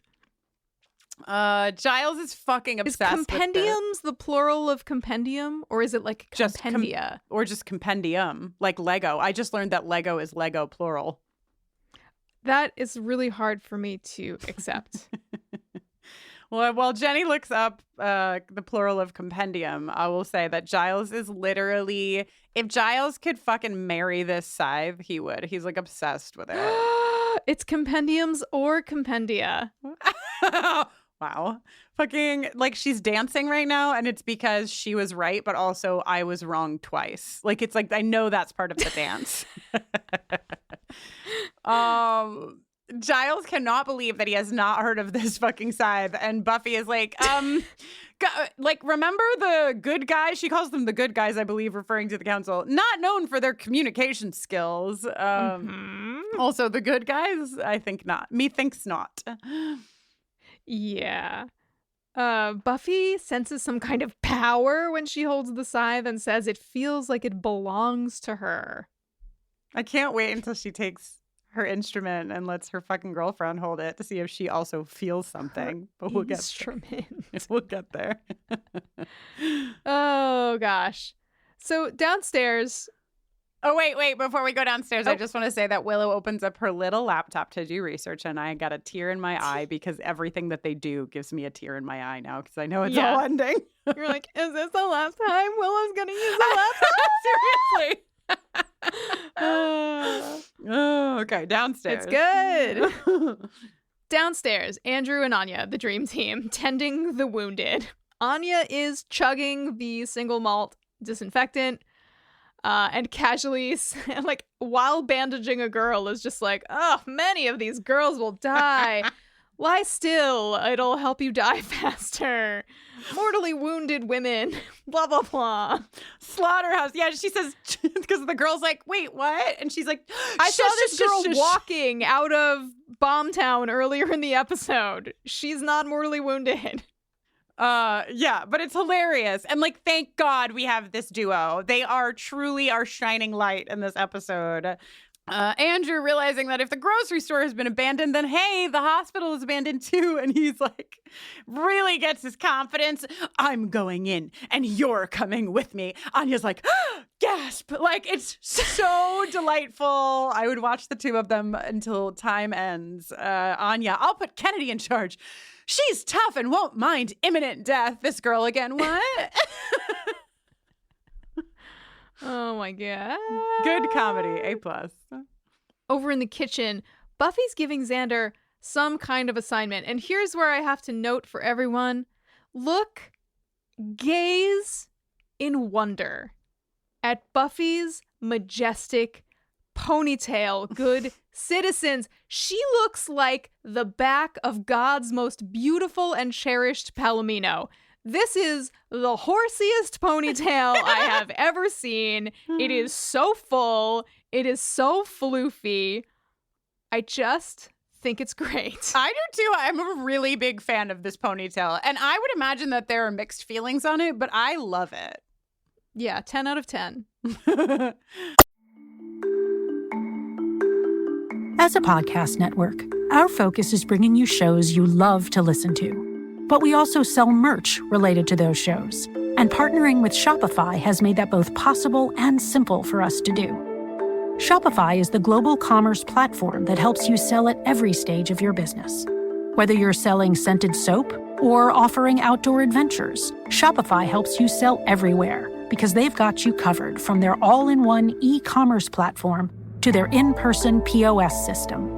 Giles is fucking obsessed. Is compendiums the plural of compendium, or is it like compendia? Or just compendium, like Lego? I just learned that Lego is Lego plural. That is really hard for me to accept. Well, while Jenny looks up the plural of compendium, I will say that Giles is literally, if Giles could fucking marry this scythe, he would. He's like obsessed with it. It's compendiums or compendia. Wow. Fucking, like, she's dancing right now, and it's because she was right, but also I was wrong twice. Like, it's like, I know that's part of the dance. Giles cannot believe that he has not heard of this fucking scythe, and Buffy is like, like, remember the good guys? She calls them the good guys, I believe, referring to the council. Not known for their communication skills. Also, the good guys? I think not. Methinks not. Yeah. Buffy senses some kind of power when she holds the scythe and says it feels like it belongs to her. I can't wait until she takes her instrument and lets her fucking girlfriend hold it to see if she also feels something. But we'll get there. We'll get there. Oh, gosh. So downstairs, Oh, wait. Before we go downstairs, I just want to say that Willow opens up her little laptop to do research, and I got a tear in my eye because everything that they do gives me a tear in my eye now because I know it's all ending. You're like, is this the last time Willow's going to use the laptop? Seriously. Okay, downstairs. It's good. Downstairs, Andrew and Anya, the dream team, tending the wounded. Anya is chugging the single malt disinfectant. And casually, like, while bandaging a girl, is just like, oh, many of these girls will die. Lie still. It'll help you die faster. Mortally wounded women. Blah, blah, blah. Slaughterhouse. Yeah, she says, because the girl's like, wait, what? And she's like, I saw this girl walking out of Bombtown earlier in the episode. She's not mortally wounded. Yeah, but it's hilarious. And like, thank God we have this duo. They are truly our shining light in this episode. Andrew realizing that if the grocery store has been abandoned, then hey, the hospital is abandoned too. And he's like, really gets his confidence. I'm going in and you're coming with me. Anya's like, gasp. Like, it's so delightful. I would watch the two of them until time ends. Anya, I'll put Kennedy in charge. She's tough and won't mind imminent death. This girl again, what? Oh my God. Good comedy, A+. Over in the kitchen, Buffy's giving Xander some kind of assignment. And here's where I have to note for everyone. Gaze in wonder at Buffy's majestic ponytail, good citizens. She looks like the back of God's most beautiful and cherished Palomino. This is the horsiest ponytail I have ever seen. It is so full. It is so floofy. I just think it's great. I do too. I'm a really big fan of this ponytail. And I would imagine that there are mixed feelings on it, but I love it. Yeah, 10 out of 10. As a podcast network, our focus is bringing you shows you love to listen to. But we also sell merch related to those shows. And partnering with Shopify has made that both possible and simple for us to do. Shopify is the global commerce platform that helps you sell at every stage of your business. Whether you're selling scented soap or offering outdoor adventures, Shopify helps you sell everywhere because they've got you covered from their all-in-one e-commerce platform to their in-person POS system.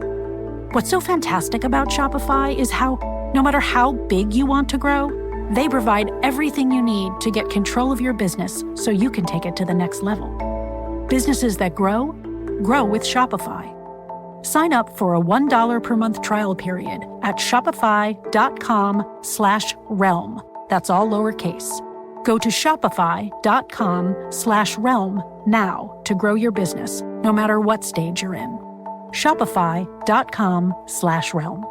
What's so fantastic about Shopify is how, no matter how big you want to grow, they provide everything you need to get control of your business so you can take it to the next level. Businesses that grow with Shopify. Sign up for a $1 per month trial period at shopify.com/realm. That's all lowercase. Go to shopify.com/realm now to grow your business, no matter what stage you're in. Shopify.com/realm.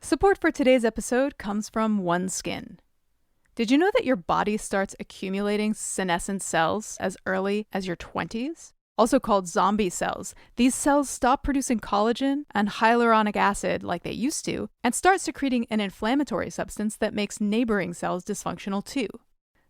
Support for today's episode comes from OneSkin. Did you know that your body starts accumulating senescent cells as early as your 20s? Also called zombie cells. These cells stop producing collagen and hyaluronic acid like they used to, and start secreting an inflammatory substance that makes neighboring cells dysfunctional too.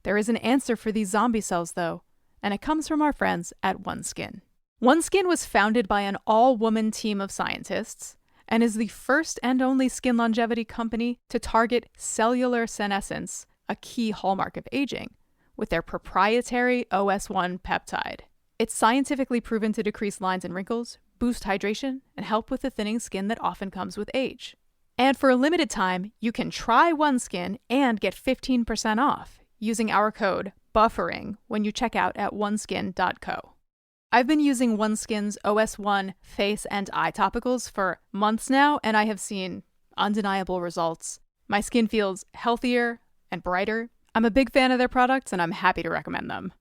There is an answer for these zombie cells, though, and it comes from our friends at OneSkin. OneSkin was founded by an all-woman team of scientists and is the first and only skin longevity company to target cellular senescence, a key hallmark of aging, with their proprietary OS1 peptide. It's scientifically proven to decrease lines and wrinkles, boost hydration, and help with the thinning skin that often comes with age. And for a limited time, you can try OneSkin and get 15% off using our code BUFFERING when you check out at oneskin.co. I've been using OneSkin's OS1 face and eye topicals for months now, and I have seen undeniable results. My skin feels healthier and brighter. I'm a big fan of their products, and I'm happy to recommend them.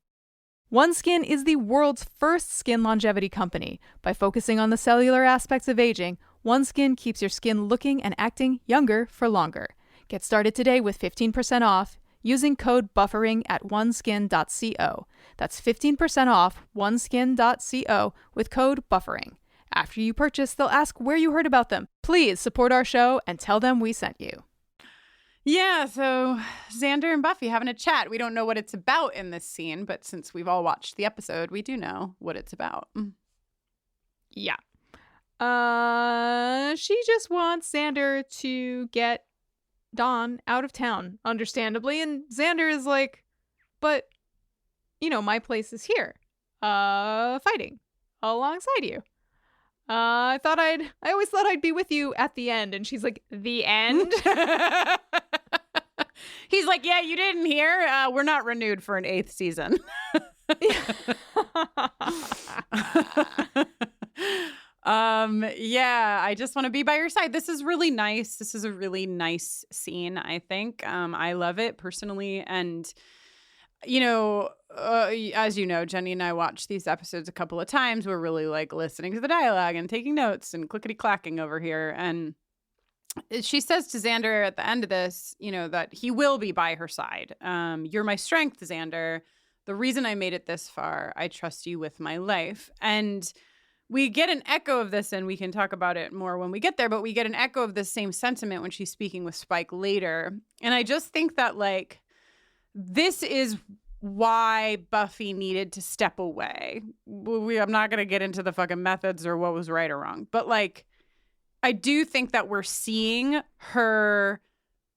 OneSkin is the world's first skin longevity company. By focusing on the cellular aspects of aging, OneSkin keeps your skin looking and acting younger for longer. Get started today with 15% off using code BUFFERING at oneskin.co. That's 15% off oneskin.co with code BUFFERING. After you purchase, they'll ask where you heard about them. Please support our show and tell them we sent you. Yeah, so Xander and Buffy having a chat. We don't know what it's about in this scene, but since we've all watched the episode, we do know what it's about. Yeah. She just wants Xander to get Dawn out of town, understandably. And Xander is like, but, my place is here, fighting alongside you. I always thought I'd be with you at the end. And she's like, the end? He's like, yeah, you didn't hear. We're not renewed for an 8th season. Yeah, I just want to be by your side. This is really nice. This is a really nice scene, I think. I love it personally. And, as you know, Jenny and I watched these episodes a couple of times. We're really like listening to the dialogue and taking notes and clickety-clacking over here. And she says to Xander at the end of this, that he will be by her side. You're my strength, Xander. The reason I made it this far, I trust you with my life. And we get an echo of this, and we can talk about it more when we get there, but we get an echo of this same sentiment when she's speaking with Spike later. And I just think that, this is why Buffy needed to step away. I'm not going to get into the fucking methods or what was right or wrong, but, I do think that we're seeing her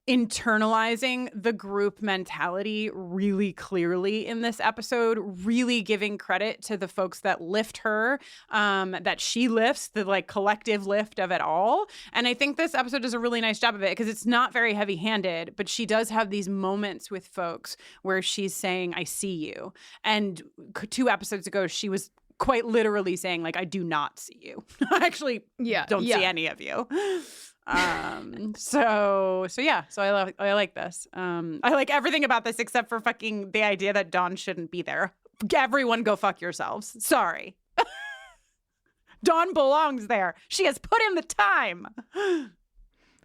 internalizing the group mentality really clearly in this episode, really giving credit to the folks that lift her, that she lifts, the collective lift of it all. And I think this episode does a really nice job of it because it's not very heavy-handed, but she does have these moments with folks where she's saying, I see you. And 2 episodes ago, she was quite literally saying, I do not see you. I actually don't see any of you. So I like this. I like everything about this except for fucking the idea that Dawn shouldn't be there. Everyone go fuck yourselves. Sorry. Dawn belongs there. She has put in the time.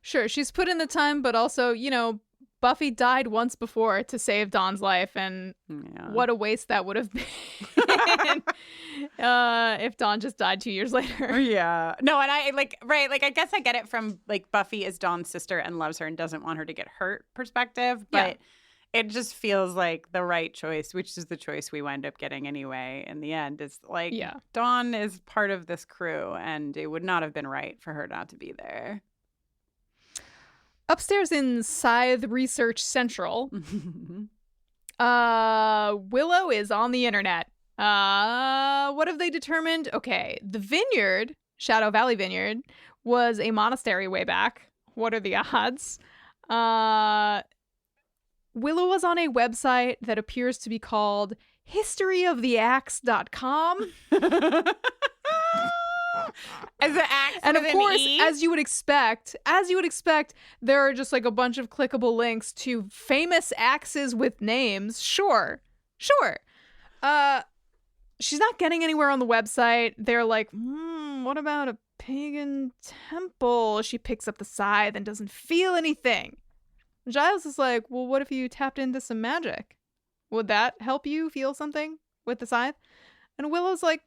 Sure, she's put in the time, but also, Buffy died once before to save Dawn's life, and what a waste that would have been if Dawn just died 2 years later. Yeah. No, and I I guess I get it from Buffy is Dawn's sister and loves her and doesn't want her to get hurt perspective, but it just feels like the right choice, which is the choice we wind up getting anyway in the end. Is Dawn is part of this crew, and it would not have been right for her not to be there. Upstairs in Scythe Research Central, Willow is on the internet. What have they determined? Okay, the vineyard, Shadow Valley Vineyard, was a monastery way back. What are the odds? Willow was on a website that appears to be called historyoftheaxe.com. As the axe, and of course, E? as you would expect, there are just a bunch of clickable links to famous axes with names. Sure. She's not getting anywhere on the website. They're like, what about a pagan temple? She picks up the scythe and doesn't feel anything. Giles is like, well, what if you tapped into some magic? Would that help you feel something with the scythe? And Willow's like,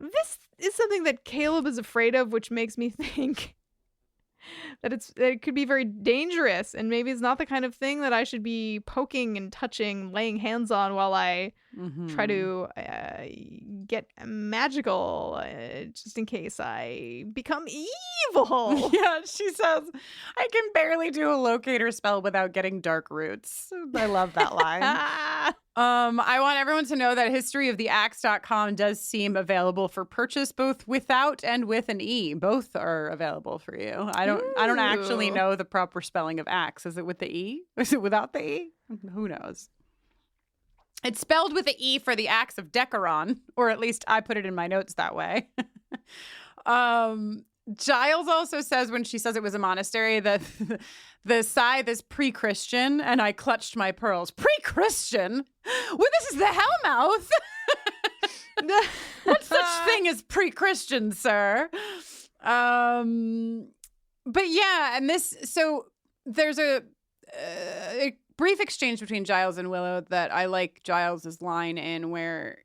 this is something that Caleb is afraid of, which makes me think that it could be very dangerous, and maybe it's not the kind of thing that I should be poking and touching, laying hands on while I try to get magical, just in case I become evil. Yeah, she says, I can barely do a locator spell without getting dark roots. I love that line. I want everyone to know that historyoftheaxe.com does seem available for purchase, both without and with an E. Both are available for you. I don't actually know the proper spelling of axe. Is it with the E? Is it without the E? Who knows? It's spelled with the E for the axe of Decaron, or at least I put it in my notes that way. Giles also says when she says it was a monastery that the scythe is pre-Christian, and I clutched my pearls. Pre-Christian? Well, this is the Hellmouth. What such thing as pre-Christian, sir? But yeah, and so there's a brief exchange between Giles and Willow that I like Giles's line in where,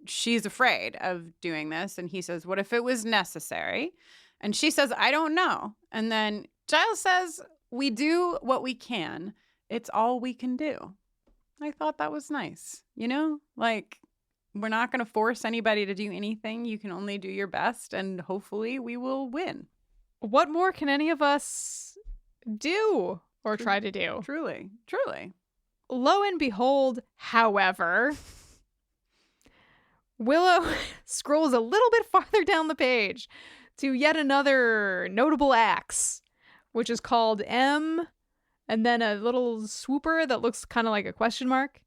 she's afraid of doing this. And he says, what if it was necessary? And she says, I don't know. And then Giles says, we do what we can. It's all we can do. I thought that was nice. You know, like, we're not going to force anybody to do anything. You can only do your best, and hopefully we will win. What more can any of us do or try to do? Truly. Lo and behold, however, Willow scrolls a little bit farther down the page to yet another notable axe, which is called M, and then a little swooper that looks kind of like a question mark.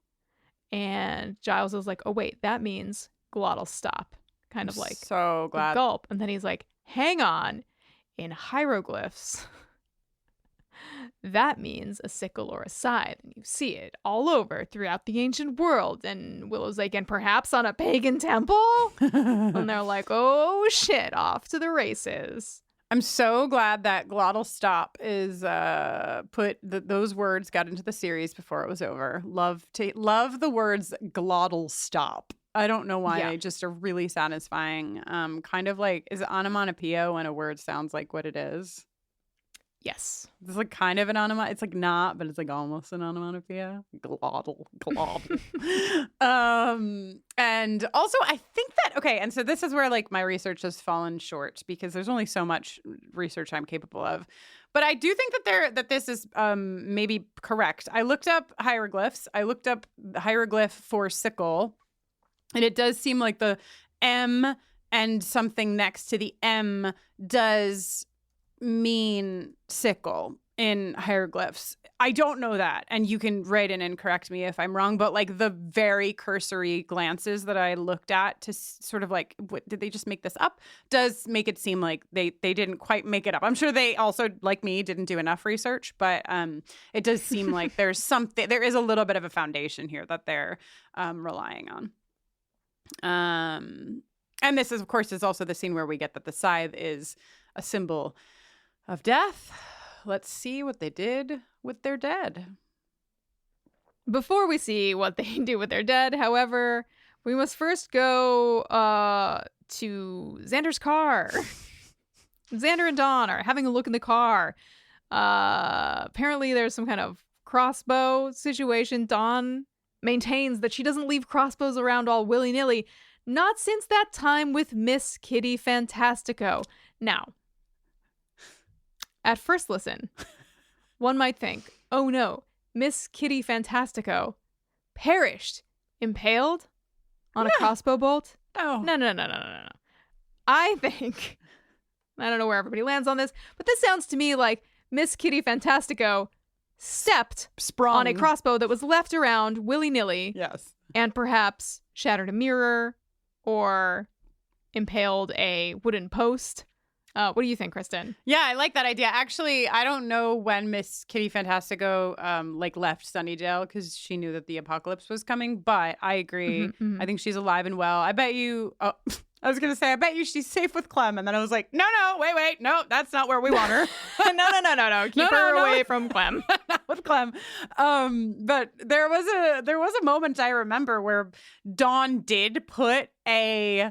And Giles is like, oh, wait, that means glottal stop. Kind of like so glad. Gulp. And then he's like, hang on. In hieroglyphs, that means a sickle or a scythe. And you see it all over throughout the ancient world. And Willow's like, and perhaps on a pagan temple? And they're like, oh, shit, off to the races. I'm so glad that glottal stop is those words got into the series before it was over. Love the words glottal stop. I don't know why. They just are really satisfying. Kind of like, is it onomatopoeia when a word sounds like what it is? Yes. It's like kind of an onomatopoeia. It's like not, but it's like almost an onomatopoeia. Glottal. And also I think that, okay, and so this is where like my research has fallen short because there's only so much research I'm capable of. But I do think that this is maybe correct. I looked up hieroglyphs. I looked up the hieroglyph for sickle. And it does seem like the M and something next to the M does mean sickle in hieroglyphs. I don't know that. And you can write in and correct me if I'm wrong. But like the very cursory glances that I looked at to sort of like, what, did they just make this up? Does make it seem like they didn't quite make it up. I'm sure they also, like me, didn't do enough research. But it does seem like there is a little bit of a foundation here that they're relying on. And this is, of course, is also the scene where we get that the scythe is a symbol of death. Let's see what they did with their dead. Before we see what they do with their dead, however, we must first go to Xander's car. Xander and Dawn are having a look in the car. Apparently there's some kind of crossbow situation. Dawn maintains that she doesn't leave crossbows around all willy-nilly, not since that time with Miss Kitty Fantastico. Now, at first listen, one might think, oh no, Miss Kitty Fantastico perished, impaled on a crossbow bolt? Oh. No. I think, I don't know where everybody lands on this, but this sounds to me like Miss Kitty Fantastico sprung on a crossbow that was left around willy-nilly. Yes. And perhaps shattered a mirror or impaled a wooden post. What do you think, Kristen? Yeah, I like that idea. Actually, I don't know when Miss Kitty Fantastico left Sunnydale because she knew that the apocalypse was coming, but I agree. Mm-hmm. I think she's alive and well. I bet you... Oh, I was going to say, I bet you she's safe with Clem. And then I was like, no, wait. No, that's not where we want her. No. Keep her away from Clem. Not with Clem. But there was a moment I remember where Dawn did put a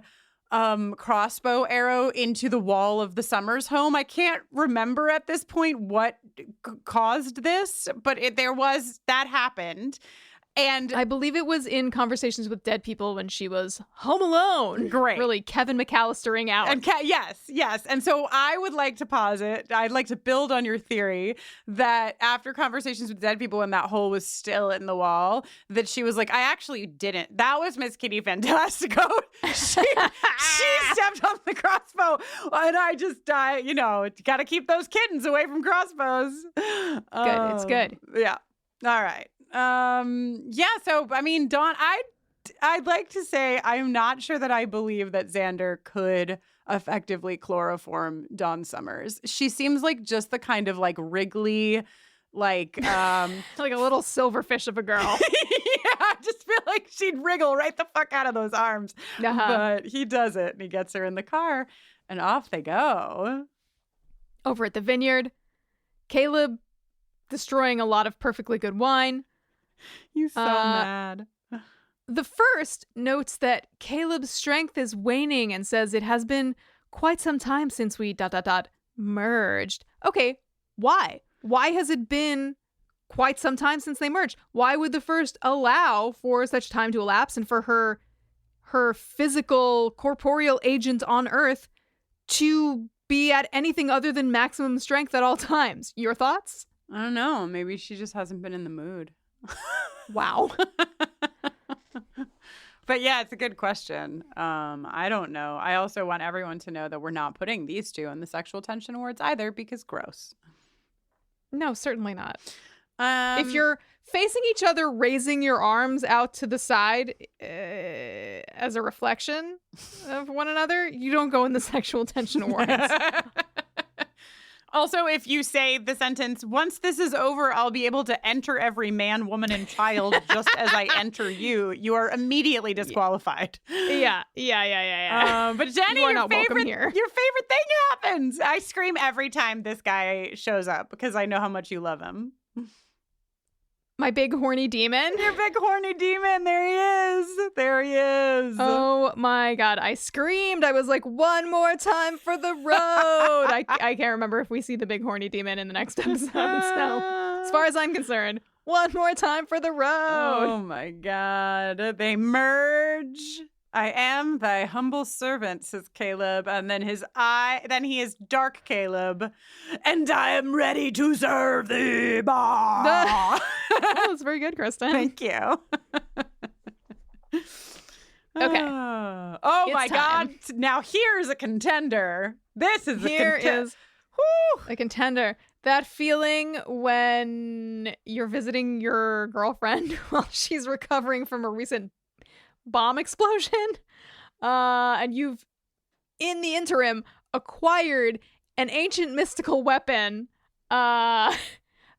crossbow arrow into the wall of the Summers home. I can't remember at this point what caused this, but that happened. And I believe it was in Conversations with Dead People when she was home alone. Great. Really Kevin McAllistering out. And yes. And so I would like to posit, I'd like to build on your theory that after Conversations with Dead People, when that hole was still in the wall, that she was like, I actually didn't. That was Miss Kitty Fantastico. She stepped on the crossbow and I just died. Got to keep those kittens away from crossbows. Good. It's good. Yeah. All right. So I mean, Dawn, I'd like to say I'm not sure that I believe that Xander could effectively chloroform Dawn Summers. She seems like just the kind of like wriggly, like like a little silverfish of a girl. Yeah, I just feel like she'd wriggle right the fuck out of those arms. Uh-huh. But he does it and he gets her in the car and off they go. Over at the vineyard, Caleb destroying a lot of perfectly good wine. He's so mad. The first notes that Caleb's strength is waning and says it has been quite some time since we ... merged. Okay, why? Why has it been quite some time since they merged? Why would the first allow for such time to elapse and for her physical, corporeal agent on Earth to be at anything other than maximum strength at all times? Your thoughts? I don't know. Maybe she just hasn't been in the mood. Wow. But yeah, it's a good question. I don't know. I also want everyone to know that we're not putting these two in the sexual tension awards either, because gross. No, certainly not. Um, If you're facing each other, raising your arms out to the side as a reflection of one another, you don't go in the sexual tension awards. Also, if you say the sentence, once this is over, I'll be able to enter every man, woman, and child just as I enter you, you are immediately disqualified. Yeah. But Jenny, You are not welcome here. your favorite thing happens. I scream every time this guy shows up because I know how much you love him. My big horny demon. Your big horny demon. There he is. There he is. Oh my God. I screamed. I was like, one more time for the road. I can't remember if we see the big horny demon in the next episode. So as far as I'm concerned, one more time for the road. Oh my God. They merge. I am thy humble servant, says Caleb, and then then he is dark Caleb, and I am ready to serve thee. Bah. Oh, that's very good, Kristen. Thank you. Okay. Oh It's my time. God. Now here's a contender. This is Here a contender. is a contender. That feeling when you're visiting your girlfriend while she's recovering from a recent bomb explosion, and you've, in the interim, acquired an ancient mystical weapon that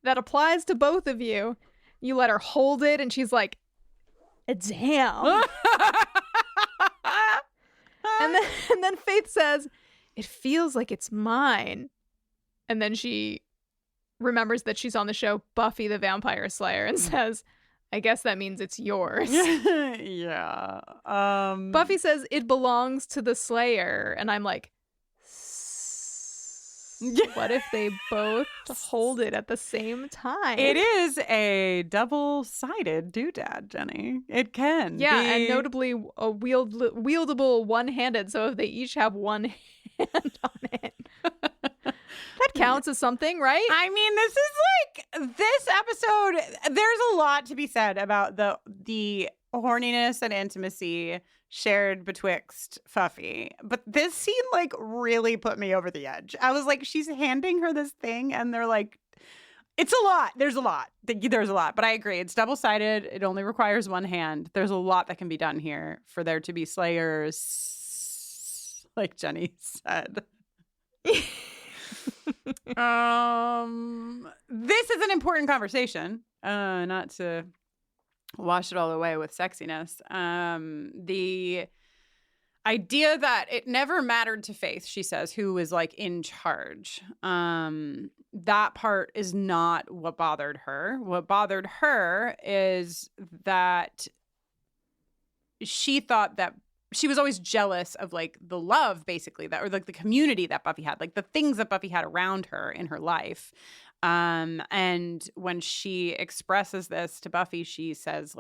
applies to both of you. You let her hold it, and she's like, damn. and then Faith says, it feels like it's mine. And then she remembers that she's on the show Buffy the Vampire Slayer and says, I guess that means it's yours. Yeah. Buffy says it belongs to the Slayer. And I'm like, what if they both hold it at the same time? It is a double-sided doodad, Jenny. It can. Yeah, be... and notably a wieldable one-handed. So if they each have one hand on it, that counts as something, right? I mean, this episode, there's a lot to be said about the horniness and intimacy shared betwixt Buffy. But this scene, really put me over the edge. I was like, she's handing her this thing, and they're like, it's a lot. There's a lot. There's a lot. But I agree. It's double-sided. It only requires one hand. There's a lot that can be done here for there to be slayers, like Jenny said. This is an important conversation. Not to wash it all away with sexiness. The idea that it never mattered to Faith, she says, who was in charge. That part is not what bothered her. What bothered her is that she thought that she was always jealous of the love, basically, that, or the community that Buffy had, the things that Buffy had around her in her life. And when she expresses this to Buffy, she says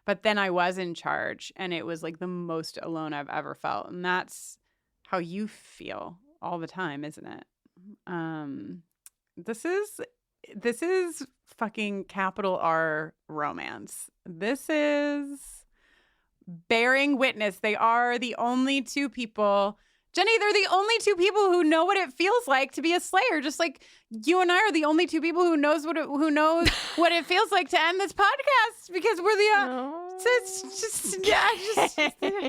but then I was in charge, and it was the most alone I've ever felt. And that's how you feel all the time, isn't it? This is fucking capital R romance. This is bearing witness. They are the only two people. Jenny, they're the only two people who know what it feels like to be a Slayer. Just like you and I are the only two people who knows what it feels like to end this podcast, because we're the it's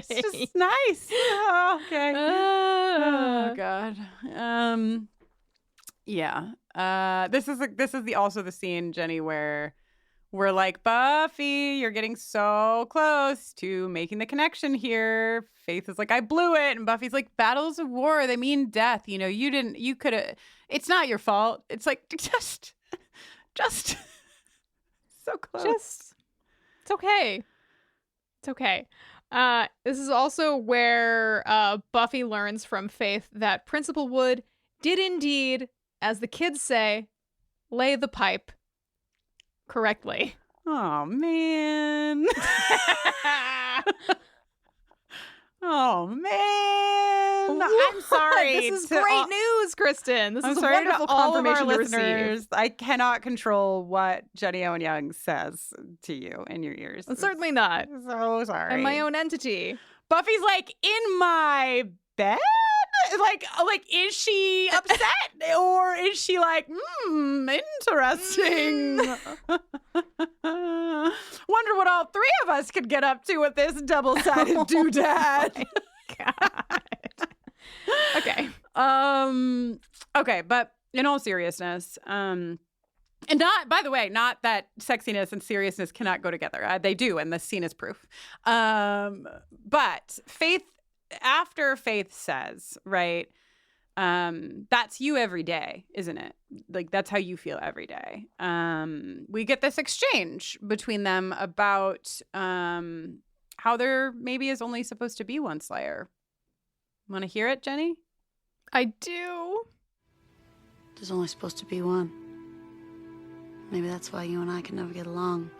just nice. Oh, okay. Oh God. Yeah. This is also the scene, Jenny, where we're like, Buffy, you're getting so close to making the connection here. Faith is like, I blew it. And Buffy's like, battles of war, they mean death. You could have, it's not your fault. It's just so close. It's okay. It's okay. This is also where Buffy learns from Faith that Principal Wood did indeed, as the kids say, lay the pipe correctly. Oh, man. Oh, man. I'm sorry. This is great news, Kristin. This I'm is a sorry wonderful to all of our confirmation to listeners. receive. I cannot control what Jenny Owen Youngs says to you in your ears. Certainly not. So sorry. I'm my own entity. Buffy's like, in my bed? Like, is she upset? Or is she like, interesting? Wonder what all three of us could get up to with this double-sided doodad. God. Okay. Okay, but in all seriousness, and not, by the way, not that sexiness and seriousness cannot go together. They do, and the scene is proof. But Faith, after Faith says, right, that's you every day, isn't it? Like, that's how you feel every day. We get this exchange between them about how there maybe is only supposed to be one Slayer. Want to hear it, Jenny? I do. There's only supposed to be one. Maybe that's why you and I can never get along.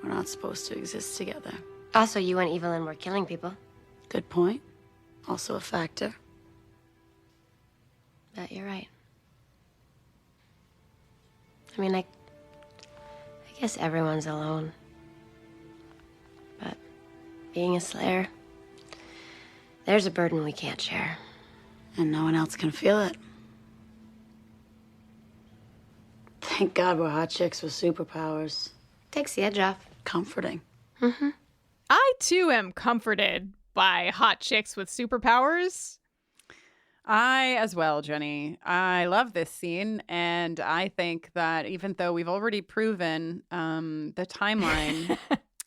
We're not supposed to exist together. Also, you and Evelyn were killing people. Good point. Also a factor. But you're right. I mean, I guess everyone's alone. But being a Slayer, there's a burden we can't share. And no one else can feel it. Thank God we're hot chicks with superpowers. Takes the edge off. Comforting. Mm-hmm. I, too, am comforted by hot chicks with superpowers. I as well, Jenny. I love this scene, and I think that even though we've already proven the timeline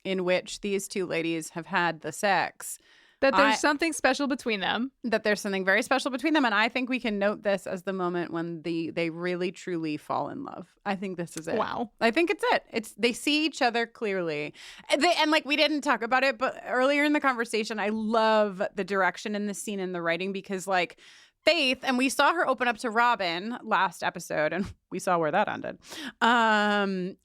in which these two ladies have had the sex, that there's something special between them. That there's something very special between them, and I think we can note this as the moment when they really truly fall in love. I think this is it. Wow. I think it's it. They see each other clearly, and like we didn't talk about it, but earlier in the conversation, I love the direction in the scene and the writing because like Faith, and we saw her open up to Robin last episode, and we saw where that ended.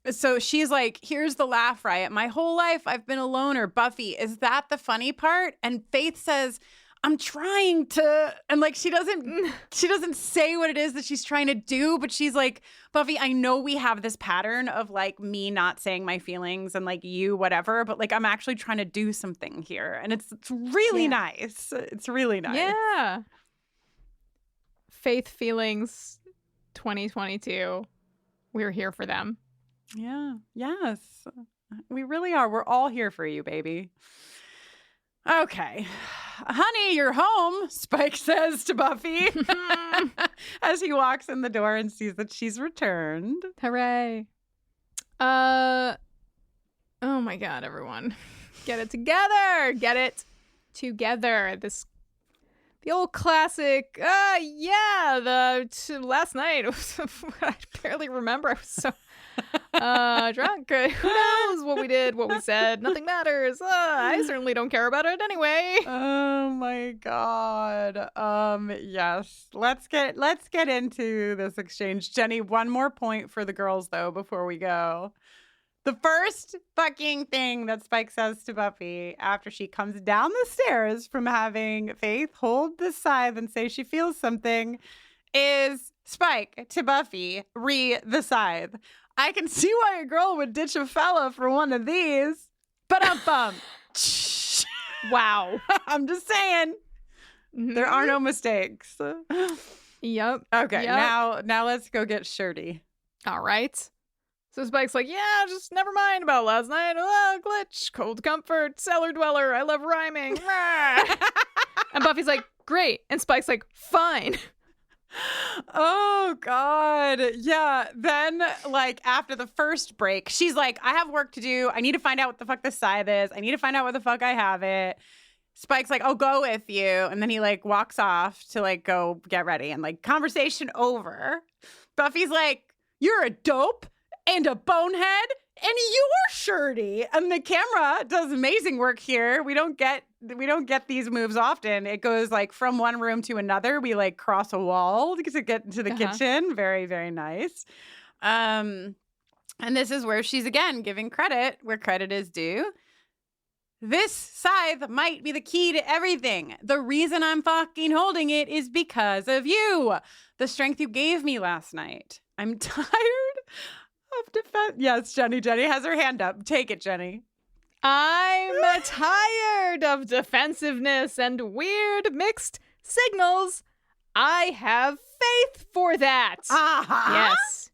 So she's like, here's the laugh riot. My whole life I've been a loner. Buffy, is that the funny part? And Faith says, I'm trying to, and like she doesn't say what it is that she's trying to do, but she's like, Buffy, I know we have this pattern of like me not saying my feelings and like you whatever, but like I'm actually trying to do something here. And it's really nice. It's really nice. Yeah. Faith feelings 2022. We're here for them. Yeah. Yes. We really are. We're all here for you, baby. Okay. Honey, you're home, Spike says to Buffy as he walks in the door and sees that she's returned. Hooray. Oh my God, everyone. Get it together. Get it together. The old classic, last night, I barely remember. I was so drunk. Who knows what we did, what we said? Nothing matters. I certainly don't care about it anyway. Oh my God. Yes. Let's get into this exchange. Jenny, one more point for the girls though before we go. The first fucking thing that Spike says to Buffy after she comes down the stairs from having Faith hold the scythe and say she feels something is Spike to Buffy, the scythe. I can see why a girl would ditch a fella for one of these. Ba-dum-bum. Wow. I'm just saying. There are no mistakes. Yep. Okay, yep. Now let's go get Shirty. All right. So Spike's like, yeah, just never mind about last night. Oh, glitch, cold comfort, cellar dweller. I love rhyming. And Buffy's like, great. And Spike's like, fine. Oh, God. Yeah. Then, like, after the first break, she's like, I have work to do. I need to find out what the fuck this scythe is. I need to find out where the fuck I have it. Spike's like, I'll go with you. And then he, like, walks off to, like, go get ready. And, like, conversation over. Buffy's like, you're a dope and a bonehead, and you're Shirty. And the camera does amazing work here. We don't get these moves often. It goes like from one room to another. We like cross a wall to get into the kitchen. Very, very nice. And this is where she's again giving credit where credit is due. This scythe might be the key to everything. The reason I'm fucking holding it is because of you. The strength you gave me last night. I'm tired of defense. Yes, Jenny has her hand up. Take it, Jenny. I'm tired of defensiveness and weird mixed signals. I have faith for that. Yes.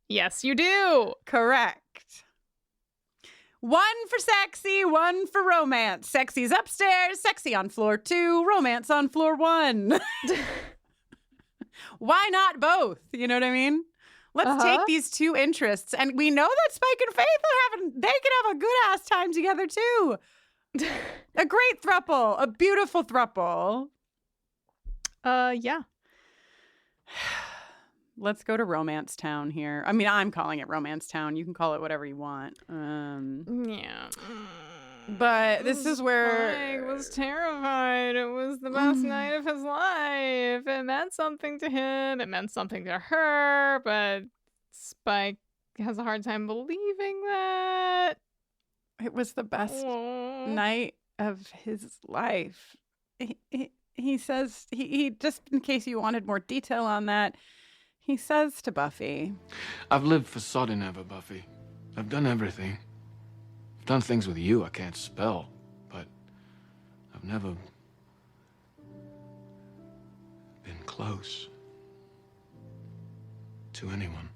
Yes, you do. Correct. One for sexy, one for romance. Sexy's upstairs, sexy on floor 2, romance on floor 1. Why not both? You know what I mean? Let's take these two interests. And we know that Spike and Faith they can have a good ass time together too. A great throuple, a beautiful throuple. Yeah. Let's go to Romance Town here. I mean, I'm calling it Romance Town. You can call it whatever you want. Yeah. But this is where Spike was terrified. It was the best night of his life. It meant something to him. It meant something to her. But Spike has a hard time believing that. It was the best night of his life. He says, he just in case you wanted more detail on that, he says to Buffy, I've lived for sodden ever, Buffy. I've done everything. I've done things with you I can't spell, but I've never been close to anyone,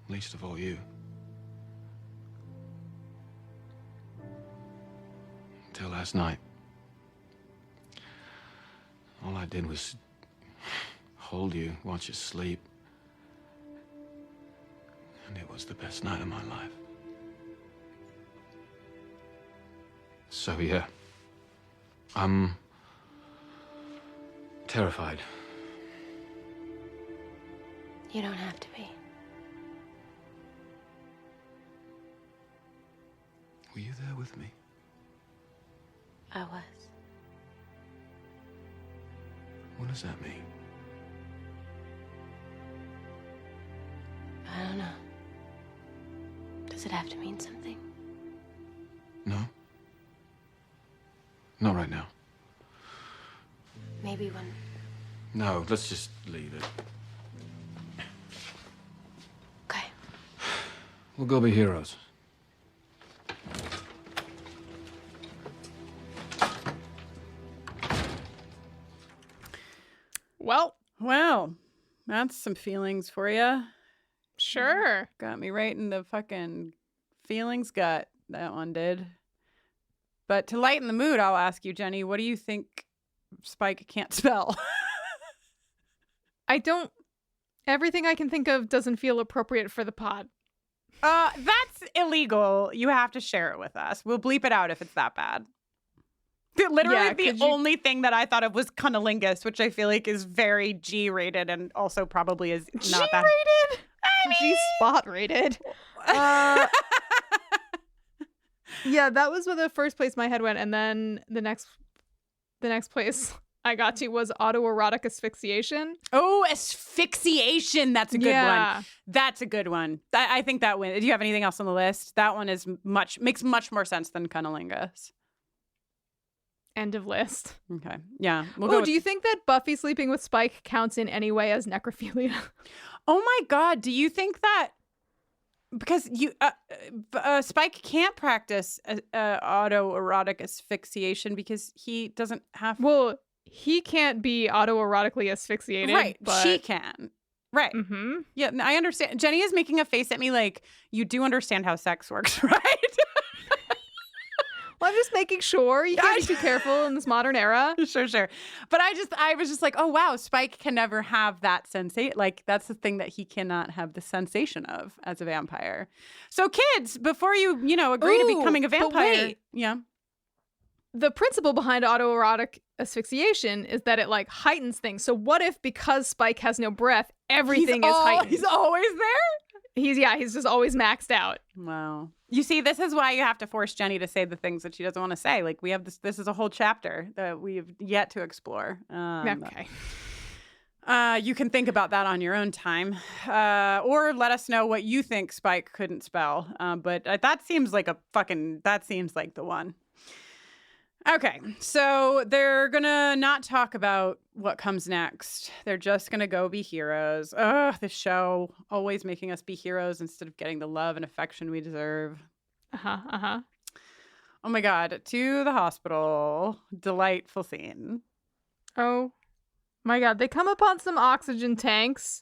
least of all you. Until last night. All I did was hold you, watch you sleep. And it was the best night of my life. So, yeah. I'm terrified. You don't have to be. Were you there with me? I was. What does that mean? I don't know. Does it have to mean something? No? Not right now. Maybe when... No, let's just leave it. Okay. We'll go be heroes. well, that's some feelings for you. Sure. Got me right in the fucking feelings gut, that one did. But to lighten the mood, I'll ask you, Jenny, what do you think Spike can't spell? Everything I can think of doesn't feel appropriate for the pod. That's illegal. You have to share it with us. We'll bleep it out if it's that bad. Literally, the only thing that I thought of was cunnilingus, which I feel like is very G-rated and also probably is not that G-rated. G-spot rated. Yeah, that was where the first place my head went, and then the next place I got to was autoerotic asphyxiation. Oh, asphyxiation. That's a good one. That's a good one. I think that wins. Do you have anything else on the list? That one makes much more sense than cunnilingus. End of list. Okay. Yeah. Do you think that Buffy sleeping with Spike counts in any way as necrophilia? Oh my God. Do you think that because Spike can't practice autoerotic asphyxiation because he doesn't have... Well, he can't be autoerotically asphyxiated. Right. But... She can. Right. Mm-hmm. Yeah, I understand. Jenny is making a face at me like, you do understand how sex works, right? Well, I'm just making sure. You can't be too careful in this modern era. Sure. But I was just like, oh, wow, Spike can never have that sensation. Like, that's the thing that he cannot have the sensation of as a vampire. So kids, before you agree to becoming a vampire. But wait. Yeah. The principle behind autoerotic asphyxiation is that it like heightens things. So what if because Spike has no breath, everything is heightened? He's always there? He's just always maxed out. Wow. You see, this is why you have to force Jenny to say the things that she doesn't want to say. Like, we have this is a whole chapter that we've yet to explore. Okay. You can think about that on your own time, or let us know what you think Spike couldn't spell. But that seems like the one. Okay, so they're gonna not talk about what comes next. They're just gonna go be heroes. Ugh, this show always making us be heroes instead of getting the love and affection we deserve. Oh my God, to the hospital. Delightful scene. Oh my God, they come upon some oxygen tanks.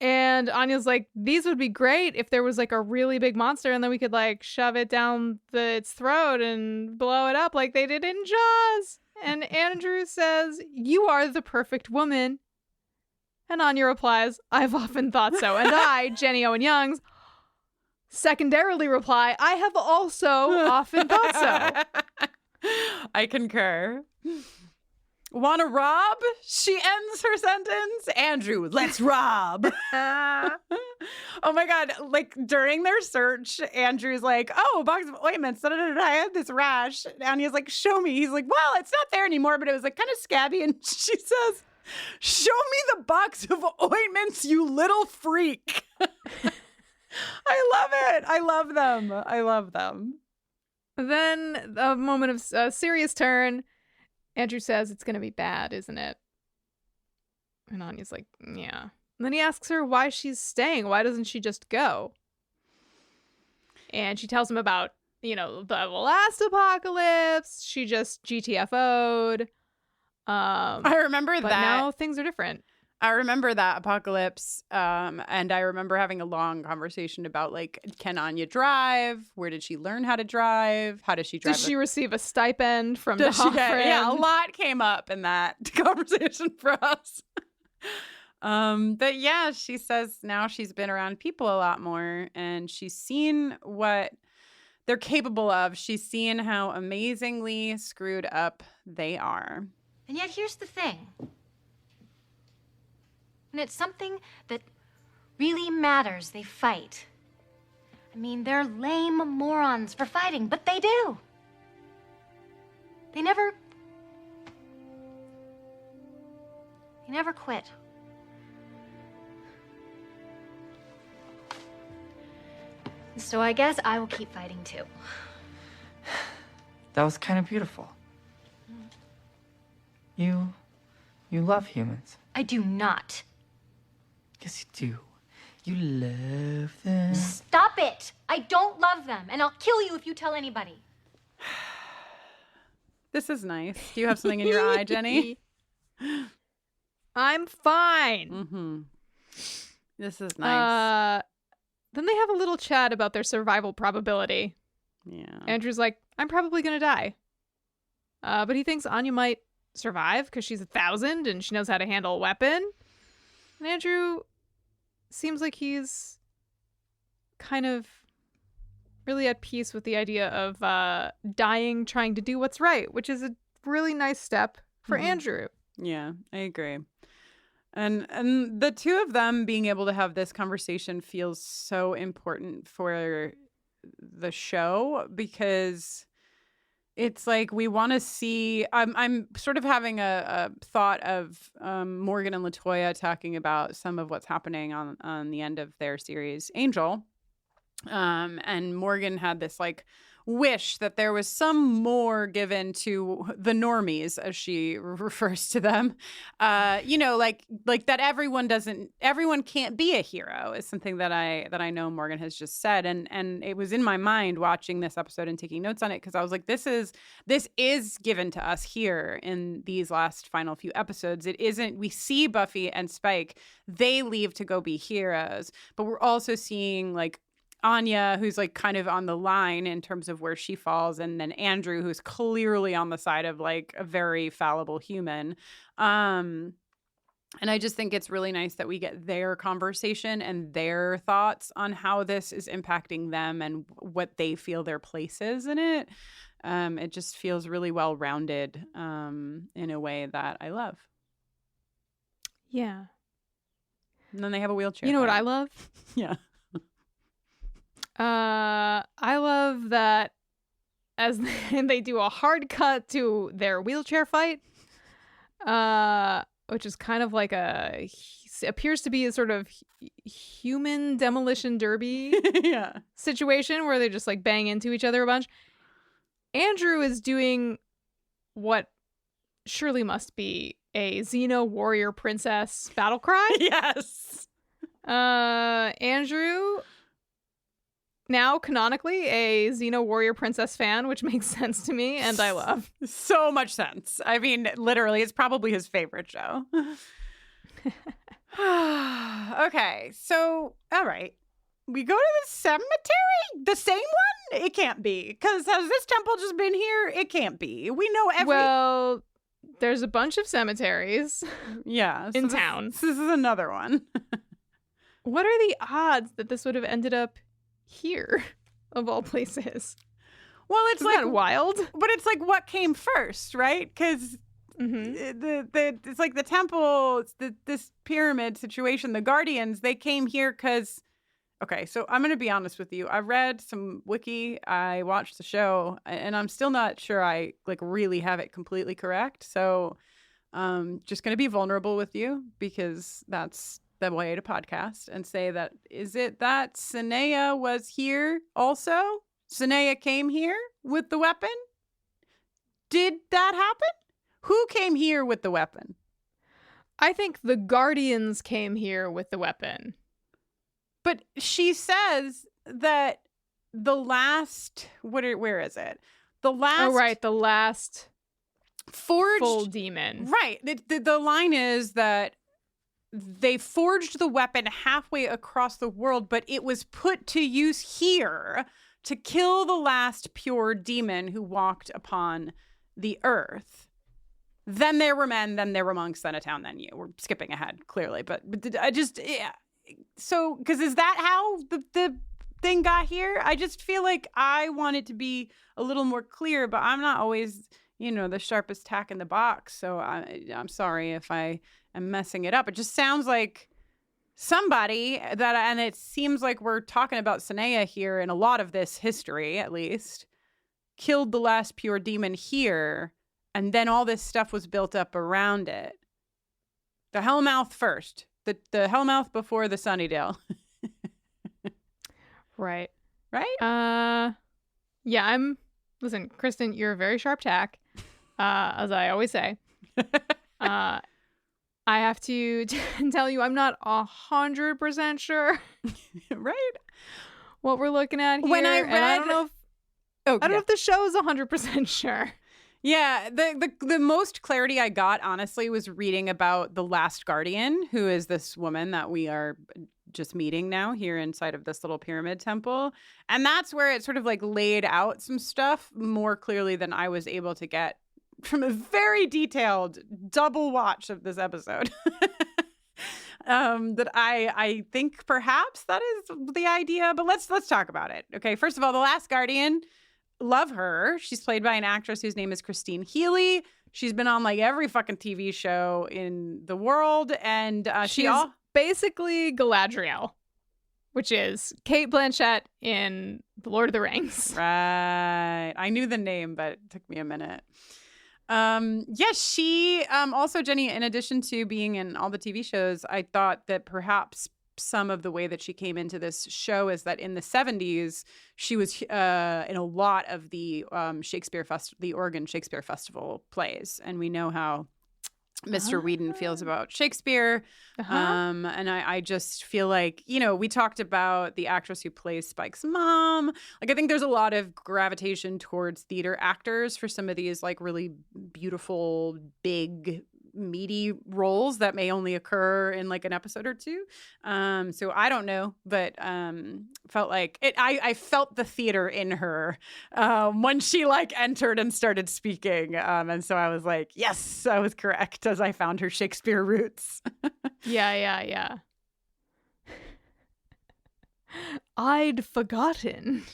And Anya's like, these would be great if there was like a really big monster and then we could like shove it down its throat and blow it up like they did in Jaws. And Andrew says, you are the perfect woman. And Anya replies, I've often thought so. And I, Jenny Owen Youngs, secondarily reply, I have also often thought so. I concur. Wanna rob? She ends her sentence. Andrew, let's rob. Oh my God. Like during their search, Andrew's like, oh, a box of ointments. I had this rash. And he's like, show me. He's like, well, it's not there anymore, but it was like kind of scabby. And she says, show me the box of ointments, you little freak. I love it. I love them. I love them. Then a moment of serious turn. Andrew says, it's going to be bad, isn't it? And Anya's like, yeah. And then he asks her why she's staying. Why doesn't she just go? And she tells him about, the last apocalypse. She just GTFO'd. I remember that. But now things are different. I remember that apocalypse, and I remember having a long conversation about, like, can Anya drive? Where did she learn how to drive? How does she drive? Did she receive a stipend from the friend? Yeah, a lot came up in that conversation for us. But yeah, she says now she's been around people a lot more, and she's seen what they're capable of. She's seen how amazingly screwed up they are. And yet here's the thing. When it's something that really matters, they fight. I mean, they're lame morons for fighting, but they do. They never quit. So I guess I will keep fighting too. That was kind of beautiful. You love humans. I do not. Yes, you do. You love them. Stop it! I don't love them, and I'll kill you if you tell anybody. This is nice. Do you have something in your eye, Jenny? I'm fine. Mm-hmm. This is nice. Then they have a little chat about their survival probability. Yeah. Andrew's like, I'm probably going to die. But he thinks Anya might survive because she's 1,000 and she knows how to handle a weapon. And Andrew seems like he's kind of really at peace with the idea of dying trying to do what's right, which is a really nice step for Andrew. Yeah, I agree. And the two of them being able to have this conversation feels so important for the show because it's like we want to see. I'm sort of having a thought of Morgan and LaToya talking about some of what's happening on the end of their series, Angel. And Morgan had this like wish that there was some more given to the normies, as she refers to them. Like that everyone can't be a hero is something that I know Morgan has just said. And it was in my mind watching this episode and taking notes on it because I was like, this is given to us here in these last final few episodes. It isn't, we see Buffy and Spike, they leave to go be heroes, but we're also seeing like Anya, who's like kind of on the line in terms of where she falls, and then Andrew, who's clearly on the side of like a very fallible human. And I just think it's really nice that we get their conversation and their thoughts on how this is impacting them and what they feel their place is in it. It just feels really well-rounded in a way that I love. Yeah. And then they have a wheelchair. You know fight. what I love? Yeah. I love that as they do a hard cut to their wheelchair fight, which is kind of like appears to be a sort of human demolition derby situation where they just like bang into each other a bunch. Andrew is doing what surely must be a Xeno warrior princess battle cry. Yes. Andrew, now canonically a Xeno warrior princess fan, which makes sense to me and I love. So much sense. I mean, literally, it's probably his favorite show. Okay, so, all right. We go to the cemetery? The same one? It can't be. Because has this temple just been here? It can't be. We know every... Well, there's a bunch of cemeteries in town. This is another one. What are the odds that this would have ended up here, of all places? Well, it's Isn't that wild? But it's like what came first, right? Because it's like the temple, this pyramid situation, the Guardians, they came here because... Okay, so I'm going to be honest with you. I read some wiki, I watched the show, and I'm still not sure I like really have it completely correct. So just going to be vulnerable with you because that's the way to podcast and say that, is it that Sanaya was here also? Sanaya came here with the weapon? Did that happen? Who came here with the weapon? I think the Guardians came here with the weapon. But she says that the last... Where is it? The last... Oh, right. The last forged full demon. Right. The line is that they forged the weapon halfway across the world, but it was put to use here to kill the last pure demon who walked upon the earth. Then there were men, then there were monks, then a town, then you. We're skipping ahead, clearly. But I just... Yeah. So, because is that how the thing got here? I just feel like I want it to be a little more clear, but I'm not always, the sharpest tack in the box. So I'm sorry if I am messing it up. It just sounds like somebody and it seems like we're talking about Sanaya here in a lot of this history, at least, killed the last pure demon here, and then all this stuff was built up around it. The Hellmouth first. The Hellmouth before the Sunnydale. Right. Right? Yeah, listen, Kristen, you're a very sharp tack, as I always say. I have to tell you, I'm not 100% sure. Right? What we're looking at here. When I read... I don't know if the show is 100% sure. Yeah, the most clarity I got, honestly, was reading about the last Guardian, who is this woman that we are just meeting now here inside of this little pyramid temple. And that's where it sort of like laid out some stuff more clearly than I was able to get from a very detailed double watch of this episode. That I think perhaps that is the idea, but let's talk about it. Okay, first of all, the last Guardian... Love her. She's played by an actress whose name is Kristine Healy. She's been on like every fucking TV show in the world, and she's basically Galadriel, which is Cate Blanchett in The Lord of the Rings. Right. I knew the name, but it took me a minute. She also, Jenny, in addition to being in all the TV shows, I thought that perhaps some of the way that she came into this show is that in the 70s she was in a lot of the the Oregon Shakespeare Festival plays, and we know how Mr. Whedon feels about Shakespeare. And I just feel like, we talked about the actress who plays Spike's mom. Like, I think there's a lot of gravitation towards theater actors for some of these like really beautiful, big, meaty roles that may only occur in like an episode or two. So I don't know, but felt like it. I felt the theater in her when she like entered and started speaking. And so I was like, yes, I was correct as I found her Shakespeare roots. Yeah. I'd forgotten.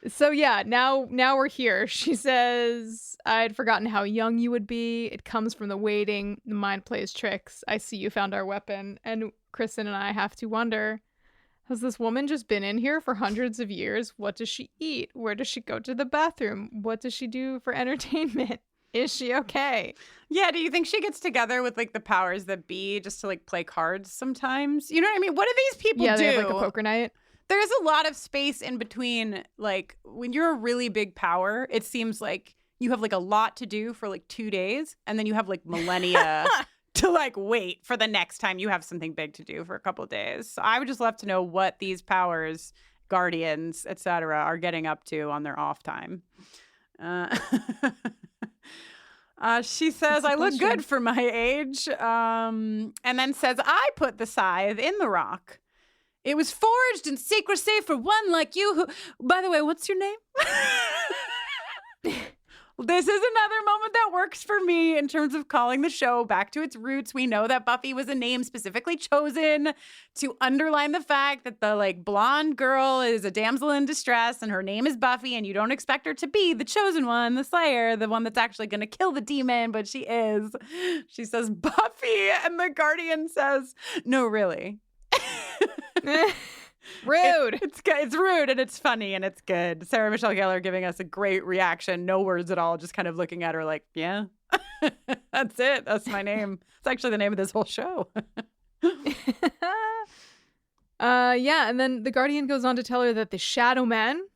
So yeah, now we're here. She says, I'd forgotten how young you would be. It comes from the waiting. The mind plays tricks. I see you found our weapon. And Kristen and I have to wonder, Has this woman just been in here for hundreds of years? What does she eat? Where does she go to the bathroom? What does she do for entertainment? Is she okay? Yeah, do you think she gets together with like the powers that be just to like play cards sometimes? You know what I mean? What do these people do? Yeah, they have like a poker night. There's a lot of space in between. Like when you're a really big power, it seems like you have like a lot to do for like 2 days, and then you have like millennia to like wait for the next time you have something big to do for a couple of days. So I would just love to know what these powers, guardians, etc., are getting up to on their off time. She says, I look good for my age. And then says, I put the scythe in the rock. It was forged in secrecy for one like you who, by the way, what's your name? This is another moment that works for me in terms of calling the show back to its roots. We know that Buffy was a name specifically chosen to underline the fact that the like blonde girl is a damsel in distress and her name is Buffy, and you don't expect her to be the chosen one, the Slayer, the one that's actually going to kill the demon, but she is. She says Buffy, and the Guardian says, no, really. Rude. It's rude, and it's funny, and it's good. Sarah Michelle Gellar giving us a great reaction. No words at all, just kind of looking at her like, yeah, that's it. That's my name. It's actually the name of this whole show. Yeah, and then the Guardian goes on to tell her that the Shadow Men,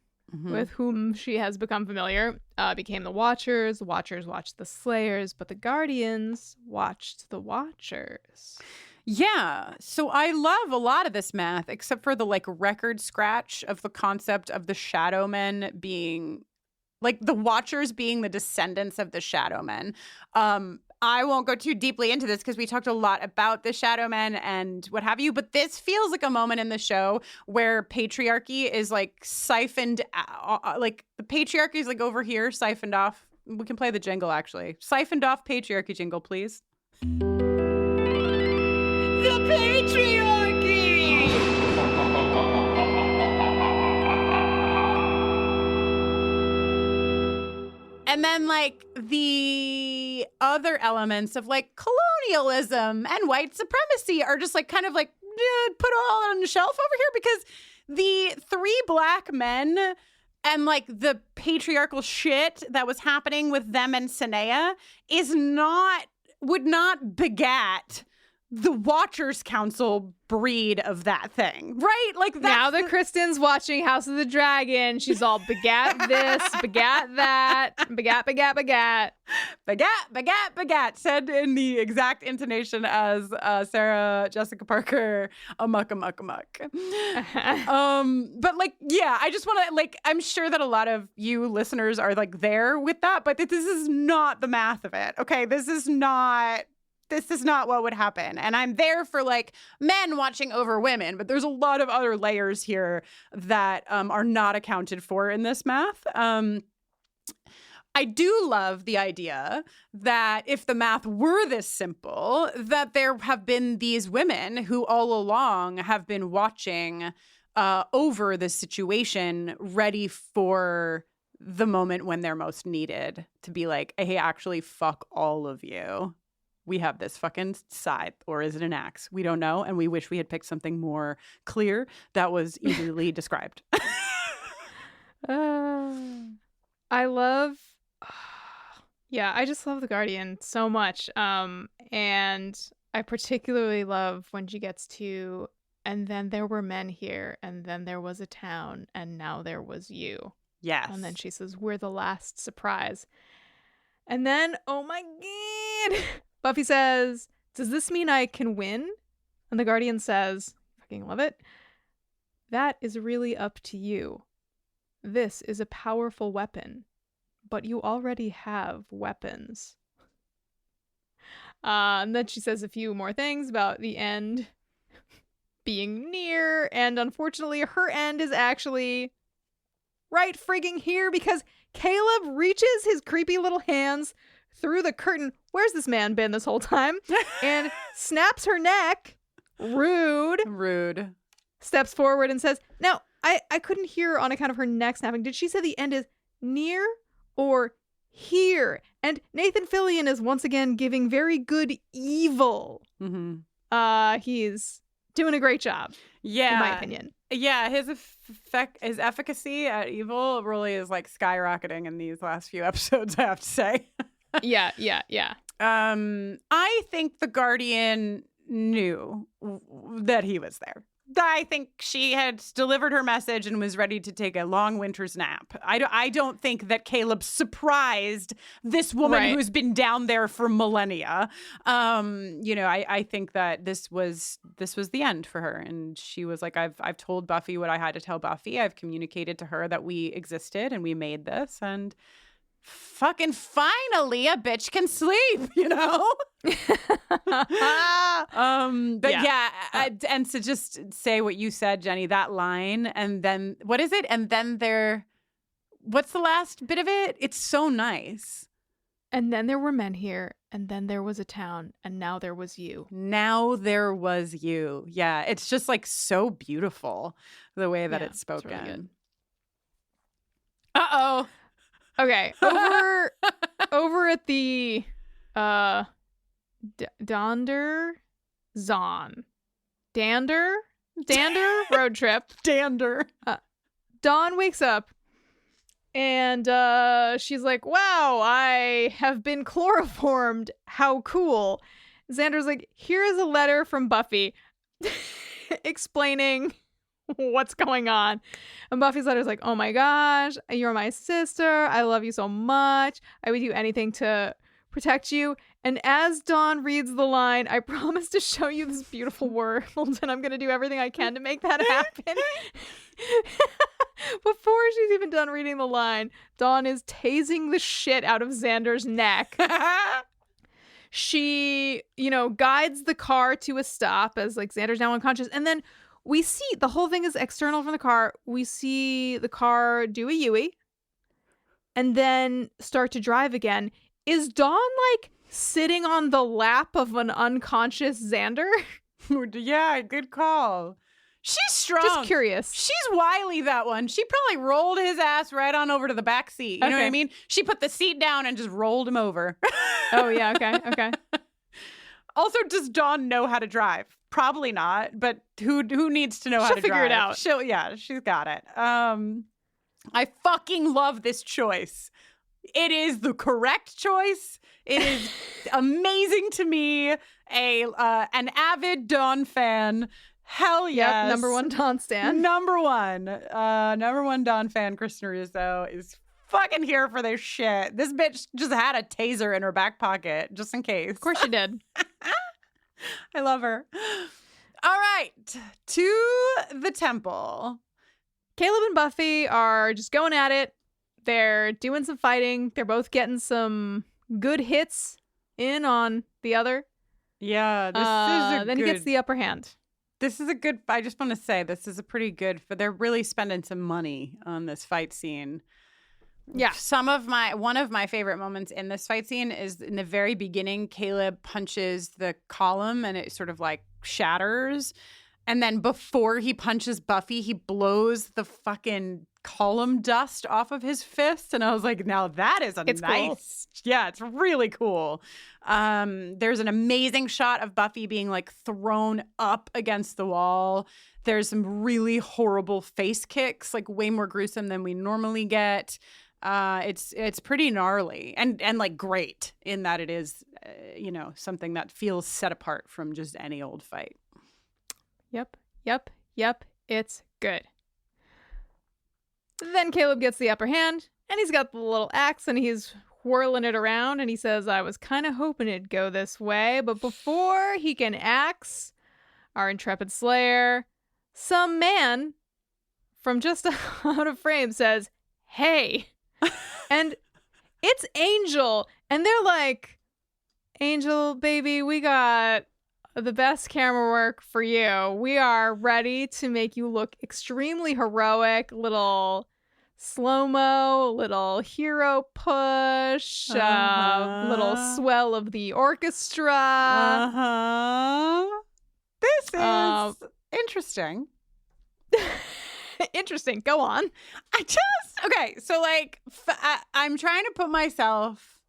with whom she has become familiar, became the Watchers. The Watchers watched the Slayers, but the Guardians watched the Watchers. Yeah. So I love a lot of this math, except for the like record scratch of the concept of the Shadow Men being like the Watchers being the descendants of the Shadow Men. I won't go too deeply into this because we talked a lot about the Shadow Men and what have you, but this feels like a moment in the show where patriarchy is like siphoned, like the patriarchy is like over here, siphoned off. We can play the jingle actually. Siphoned off patriarchy jingle, please. The patriarchy! And then, like, the other elements of, like, colonialism and white supremacy are just, like, kind of, like, put all on the shelf over here because the 3 black men and, like, the patriarchal shit that was happening with them and Sanea would not begat the Watchers Council breed of that thing, right? Like that. Now that Kristin's watching House of the Dragon, she's all begat this, begat that, begat, said in the exact intonation as Sarah Jessica Parker, amok. But like, yeah, I just want to like, I'm sure that a lot of you listeners are like there with that, but this is not the math of it. Okay, this is not what would happen. And I'm there for like men watching over women, but there's a lot of other layers here that are not accounted for in this math. I do love the idea that if the math were this simple, that there have been these women who all along have been watching over the situation, ready for the moment when they're most needed to be like, hey, actually, fuck all of you. We have this fucking scythe, or is it an axe? We don't know, and we wish we had picked something more clear that was easily described. I just love the Guardian so much. And I particularly love when she gets to, and then there were men here, and then there was a town, and now there was you. Yes. And then she says, we're the last surprise. And then, oh my God, Buffy says, does this mean I can win? And the Guardian says, fucking love it, that is really up to you. This is a powerful weapon, but you already have weapons. And then she says a few more things about the end being near, and unfortunately her end is actually right frigging here because Caleb reaches his creepy little hands through the curtain. Where's this man been this whole time? And snaps her neck. Rude. Steps forward and says, now, I couldn't hear on account of her neck snapping. Did she say the end is near or here? And Nathan Fillion is once again giving very good evil. Mm-hmm. He's doing a great job. Yeah. in my opinion. Yeah, his efficacy at evil really is like skyrocketing in these last few episodes, I have to say. Yeah. I think the Guardian knew that he was there. I think she had delivered her message and was ready to take a long winter's nap. I don't think that Caleb surprised this woman who's been down there for millennia. I think that this was the end for her, and she was like, I've told Buffy what I had to tell Buffy. I've communicated to her that we existed and we made this, and fucking finally a bitch can sleep, and to just say what you said, Jenny, that line, and then what is it? And then what's the last bit of it? It's so nice. And then there were men here, and then there was a town, and now there was you. Now there was you. Yeah, it's just like so beautiful the way that it's spoken. It's really good. Uh-oh. Okay, over at the Dander road trip. Dander. Dawn wakes up and she's like, "Wow, I have been chloroformed. How cool." Xander's like, "Here is a letter from Buffy explaining what's going on." And Buffy's letter's like, "Oh my gosh, you're my sister. I love you so much. I would do anything to protect you." And as Dawn reads the line, "I promise to show you this beautiful world, and I'm going to do everything I can to make that happen." Before she's even done reading the line, Dawn is tasing the shit out of Xander's neck. She, guides the car to a stop as like Xander's now unconscious. And then we see the whole thing is external from the car. We see the car do a Yui and then start to drive again. Is Dawn like sitting on the lap of an unconscious Xander? Yeah, good call. She's strong. Just curious. She's wily, that one. She probably rolled his ass right on over to the back seat. You know what I mean? She put the seat down and just rolled him over. Oh, yeah. Okay. Also, does Dawn know how to drive? Probably not, but who needs to know how to drive? She'll figure it out. She's got it. I fucking love this choice. It is the correct choice. It is amazing to me. An avid Dawn fan. Hell yes. Yep, number one Dawn stan. Number one Dawn fan, Kristin Russo, is fucking here for this shit. This bitch just had a taser in her back pocket, just in case. Of course she did. I love her. All right, to the temple. Caleb and Buffy are just going at it. They're doing some fighting. They're both getting some good hits in on the other. Yeah, then he gets the upper hand. This is a good, I just want to say, this is a pretty good, they're really spending some money on this fight scene. Yeah. One of my favorite moments in this fight scene is in the very beginning. Caleb punches the column and it sort of like shatters. And then before he punches Buffy, he blows the fucking column dust off of his fist. And I was like, now that is nice. Cool. Yeah, it's really cool. There's an amazing shot of Buffy being like thrown up against the wall. There's some really horrible face kicks, like way more gruesome than we normally get. It's pretty gnarly and like great in that it is, something that feels set apart from just any old fight. Yep. It's good. Then Caleb gets the upper hand, and he's got the little axe, and he's whirling it around, and he says, "I was kind of hoping it'd go this way." But before he can axe our intrepid slayer, some man from just out of frame says, "Hey." And it's Angel. And they're like, "Angel, baby, we got the best camera work for you. We are ready to make you look extremely heroic. Little slow-mo, little hero push, little swell of the orchestra." This is interesting. Interesting. Go on. Okay. So like, I'm trying to put myself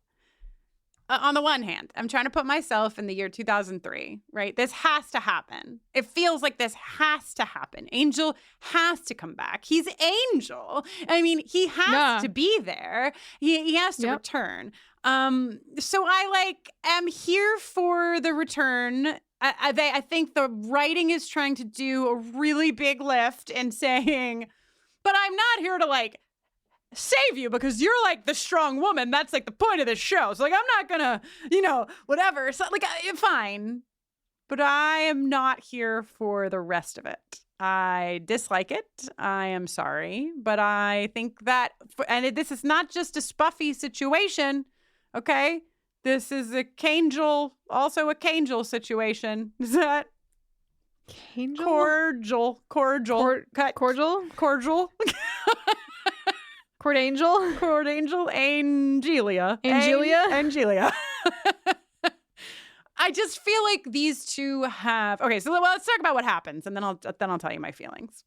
on the one hand, I'm trying to put myself in the year 2003, right? This has to happen. It feels like this has to happen. Angel has to come back. He's Angel. I mean, he has to be there. He has to return. So I am here for the return. I think the writing is trying to do a really big lift and saying, but I'm not here to save you because you're the strong woman. That's the point of this show. So I'm not gonna, whatever. So fine. But I am not here for the rest of it. I dislike it. I am sorry. But I think that, this is not just a Buffy situation, okay? This is also a Kangel situation. Is that? Kangel? Cordial. Cordial? Cordangel? Cordangel, Angelia. Angelia? I just feel like these two have... Okay, so let's talk about what happens, and then I'll tell you my feelings.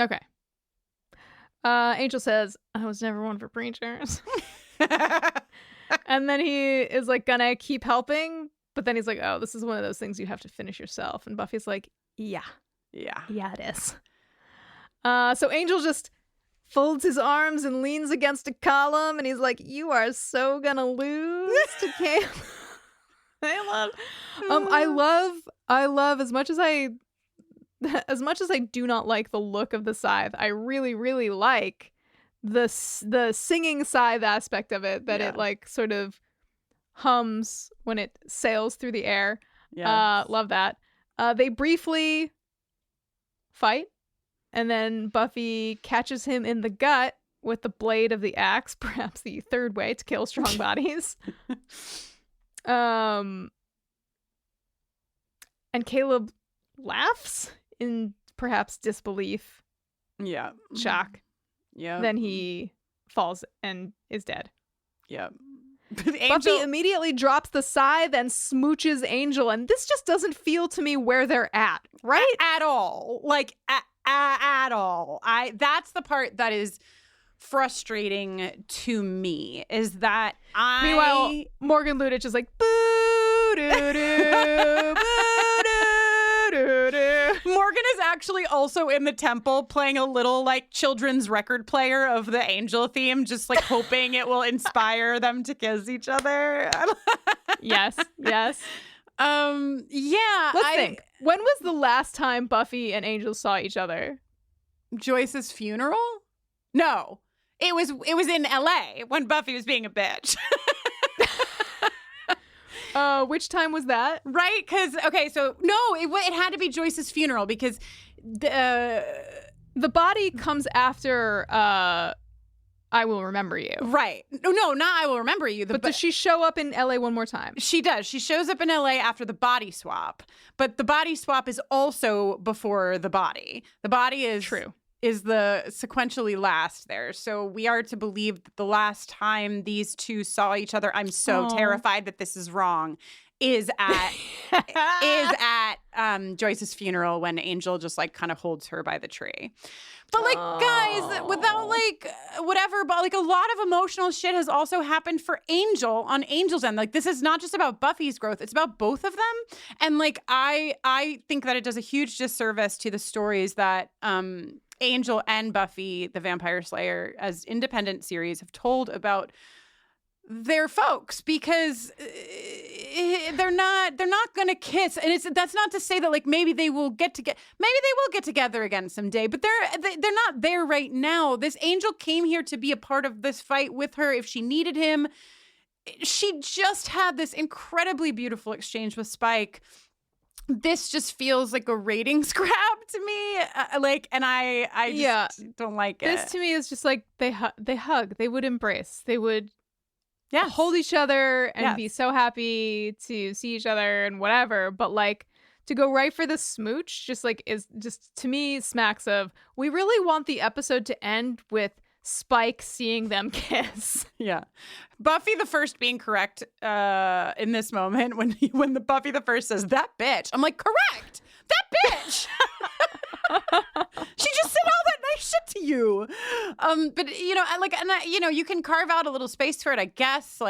Okay. Angel says, I was never one for preachers. And then he is gonna keep helping, but then he's like, oh, this is one of those things you have to finish yourself. And Buffy's like, yeah, it is. So Angel just folds his arms and leans against a column, and he's like, you are so gonna lose to Caleb. I love as much as I do not like the look of the scythe, I really, really like the singing scythe aspect of it, that it sort of hums when it sails through the air. Love that. They briefly fight, and then Buffy catches him in the gut with the blade of the axe, perhaps the third way to kill strong bodies. And Caleb laughs in perhaps disbelief. Yeah. Shock. Yeah. Then he falls and is dead. Yeah. Buffy immediately drops the scythe and smooches Angel, and this just doesn't feel to me where they're at, right? At all. At all. That's the part that is frustrating to me, is that Meanwhile, Morgan Ludich is like, boo-doo-doo, boo-doo-doo-doo. Morgan is actually also in the temple playing a little children's record player of the Angel theme, just hoping it will inspire them to kiss each other. Yes. Yeah. Let's think. When was the last time Buffy and Angel saw each other? Joyce's funeral? No. It was in LA when Buffy was being a bitch. Which time was that? Right? Because, so no, it had to be Joyce's funeral because the body comes after I Will Remember You. Right. No, not I Will Remember You. But does she show up in LA one more time? She does. She shows up in LA after the body swap. But the body swap is also before the body. The body is... True. Is the sequentially last there. So we are to believe that the last time these two saw each other, I'm so terrified that this is wrong, is at Joyce's funeral when Angel just kind of holds her by the tree. But guys, without whatever, but a lot of emotional shit has also happened for Angel on Angel's end. This is not just about Buffy's growth, it's about both of them. And I think that it does a huge disservice to the stories that Angel and Buffy the Vampire Slayer as independent series have told about their folks, because they're not going to kiss, and that's not to say that maybe they will get together again someday, but they're not there right now. This Angel came here to be a part of this fight with her if she needed him. She just had this incredibly beautiful exchange with Spike. This just feels like a ratings grab to me, and I just don't like it. This to me is just they hug, they would embrace, they would hold each other and be so happy to see each other and whatever. But to go right for the smooch, is just to me smacks of, we really want the episode to end with Spike seeing them kiss. Yeah. Buffy the First being correct in this moment when the Buffy the First says, that bitch. I'm like, correct. That bitch. She just said all that nice shit to you. But you can carve out a little space for it, I guess.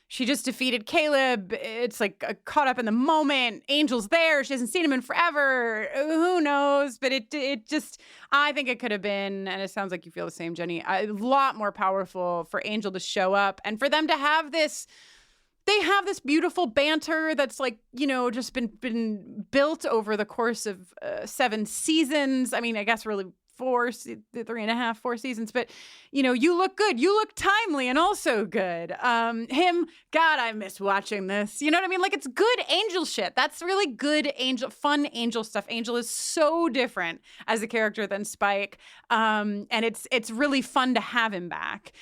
she just defeated Caleb. It's like caught up in the moment. Angel's there. She hasn't seen him in forever. Who knows? But it just, I think it could have been, and it sounds like you feel the same, Jenny, a lot more powerful for Angel to show up and for them to have this. They have this beautiful banter that's like, you know, just been built over the course of 7 seasons. I mean, I guess really 3.5, 4 seasons. But, you know, you look good. You look timely and also good. God, I miss watching this. You know what I mean? Like, it's good Angel shit. That's really good Angel, fun Angel stuff. Angel is so different as a character than Spike. And it's really fun to have him back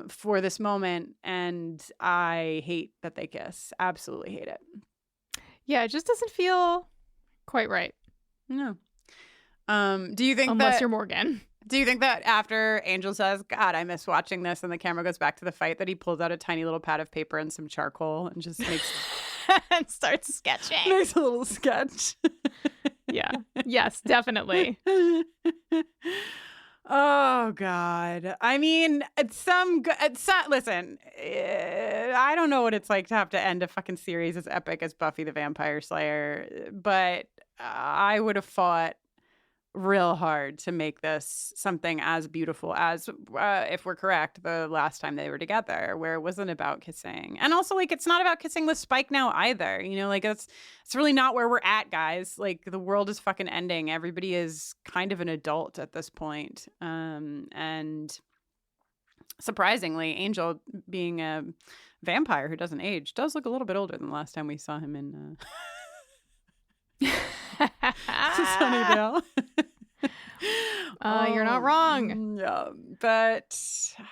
for this moment. And I hate that they kiss. Absolutely hate it. Yeah, it just doesn't feel quite right. No. Do you think unless you're Morgan? Do you think that after Angel says, God, I miss watching this, and the camera goes back to the fight, that he pulls out a tiny little pad of paper and some charcoal and just makes and starts sketching? Makes a little sketch. Yeah. Yes, definitely. Oh, God. I mean, listen, I don't know what it's like to have to end a fucking series as epic as Buffy the Vampire Slayer, but I would have fought real hard to make this something as beautiful as, if we're correct, the last time they were together, where it wasn't about kissing. And also, like, it's not about kissing with Spike now either. You know, like, it's really not where we're at, guys. Like, the world is fucking ending. Everybody is kind of an adult at this point. And surprisingly, Angel, being a vampire who doesn't age, does look a little bit older than the last time we saw him in Sunnydale. You're not wrong. Yeah, but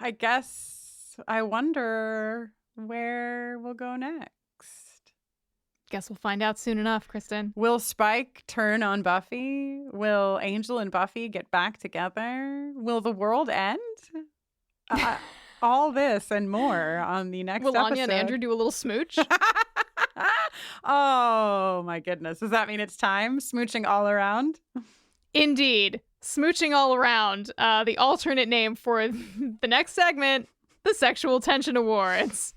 I guess I wonder where we'll go next. Guess we'll find out soon enough, Kristin. Will Spike turn on Buffy? Will Angel and Buffy get back together? Will the world end? All this and more on the next episode. Will Anya and Andrew do a little smooch? Oh, my goodness. Does that mean it's time? Smooching all around? Indeed. Smooching all around. The alternate name for the next segment, the Sexual Tension Awards.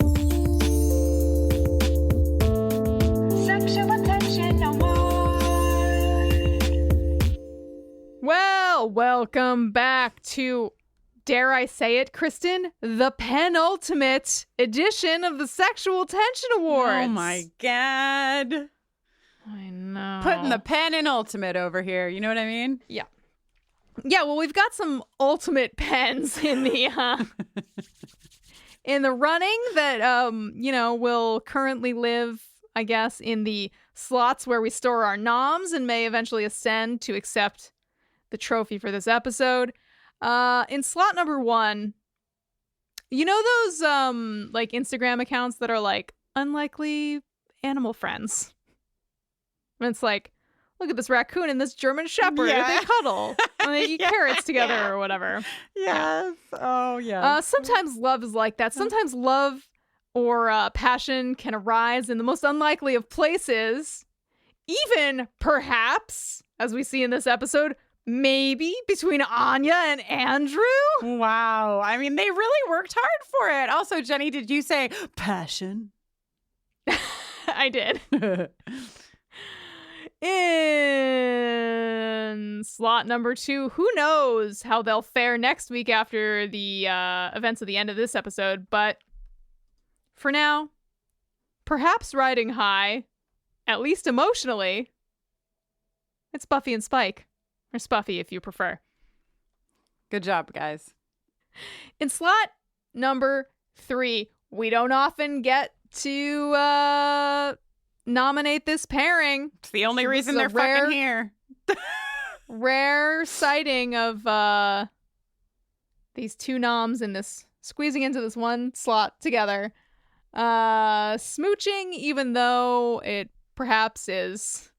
Sexual Tension Award. Well, welcome back to, dare I say it, Kristin, the penultimate edition of the Sexual Tension Awards. Oh my God. I know. Putting the pen in ultimate over here. You know what I mean? Yeah. Yeah, well, we've got some ultimate pens in the running that will currently live, I guess, in the slots where we store our noms and may eventually ascend to accept the trophy for this episode. In slot number 1, you know those like Instagram accounts that are like unlikely animal friends? And it's like, look at this raccoon and this German shepherd. Yeah. They cuddle and they eat carrots together or whatever. Yes. Oh, yeah. Sometimes love is like that. Sometimes love or passion can arise in the most unlikely of places. Even, perhaps, as we see in this episode, maybe between Anya and Andrew. Wow. I mean, they really worked hard for it. Also, Jenny, did you say passion? I did. In slot number 2, who knows how they'll fare next week after the events of the end of this episode, but for now, perhaps riding high, at least emotionally, it's Buffy and Spike. Or Spuffy, if you prefer. Good job, guys. In slot number 3, we don't often get to nominate this pairing. It's the only So reason this is they're a fucking here. Rare sighting of these two noms in this, squeezing into this one slot together. Smooching, even though it perhaps is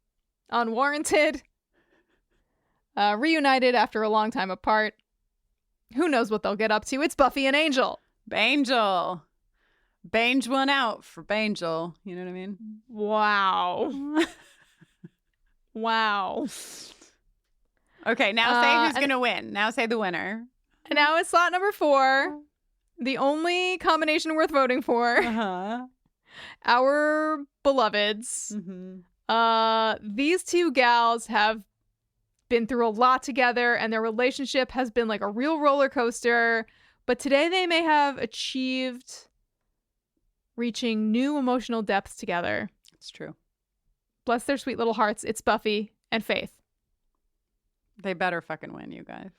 unwarranted. Reunited after a long time apart. Who knows what they'll get up to? It's Buffy and Angel. Bangel. Bange one out for Bangel. You know what I mean? Wow. Wow. Okay, now say who's going to win. Now say the winner. And now it's slot number 4. the only combination worth voting for. Uh-huh. Our beloveds. These two gals have been through a lot together, and their relationship has been like a real roller coaster. But today they may have achieved reaching new emotional depths together. It's true. Bless their sweet little hearts. It's Buffy and Faith. They better fucking win, you guys.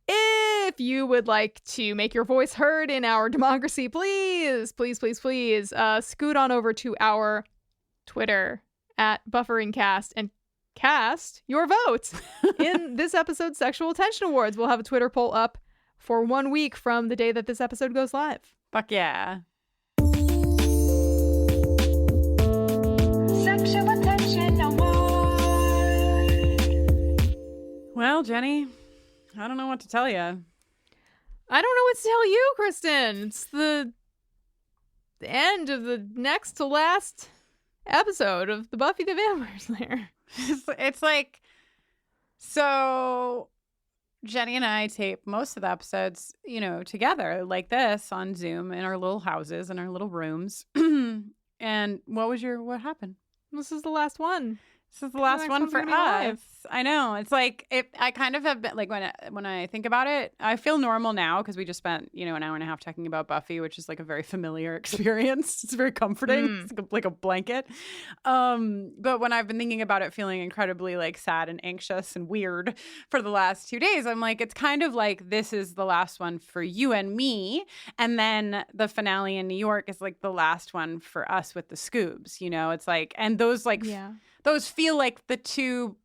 If you would like to make your voice heard in our democracy, please scoot on over to our Twitter at BufferingCast and cast your vote in this episode's Sexual Tension Awards. We'll have a Twitter poll up for 1 week from the day that this episode goes live. Fuck yeah. Sexual Attention Award. Well, Jenny, I don't know what to tell you. I don't know what to tell you, Kristen. It's the end of the next to last episode of the Buffy the Vampire Slayer. It's like, so Jenny and I tape most of the episodes, together like this on Zoom in our little houses, in our little rooms. And what happened? This is the last one. This is the last one for us. I know. It's like, I kind of have been, like, when I think about it, I feel normal now because we just spent, an hour and a half talking about Buffy, which is like a very familiar experience. It's very comforting. It's like a blanket. But when I've been thinking about it, feeling incredibly like sad and anxious and weird for the last 2 days, I'm like, it's kind of like this is the last one for you and me. And then the finale in New York is like the last one for us with the Scoobs, It's like, and those like... Yeah. Those feel like the two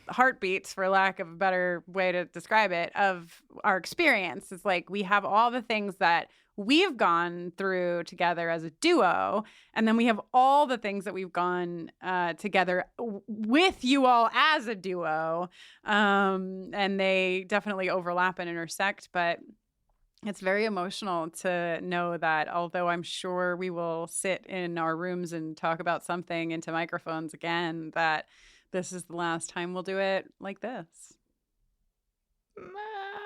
heartbeats, for lack of a better way to describe it, of our experience. It's like we have all the things that we've gone through together as a duo, and then we have all the things that we've gone together with you all as a duo, and they definitely overlap and intersect, but it's very emotional to know that although I'm sure we will sit in our rooms and talk about something into microphones again, that this is the last time we'll do it like this.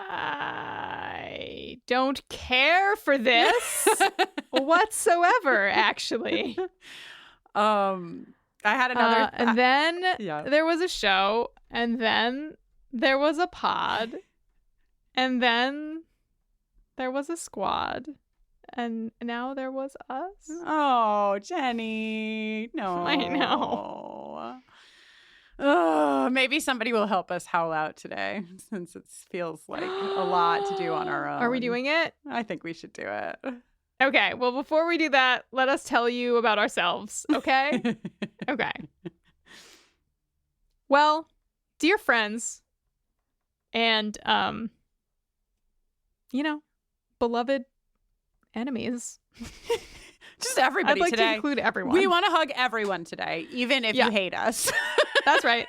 I don't care for this whatsoever, actually. I had another... and then there was a show, and then there was a pod, and then... there was a squad, and now there was us. Oh, Jenny. No. I know. Oh, maybe somebody will help us howl out today, since it feels like a lot to do on our own. Are we doing it? I think we should do it. Okay, well, before we do that, let us tell you about ourselves, okay? Okay. Well, dear friends, and, beloved enemies. Just everybody I'd like today. to include everyone. We want to hug everyone today, even if you hate us. That's right.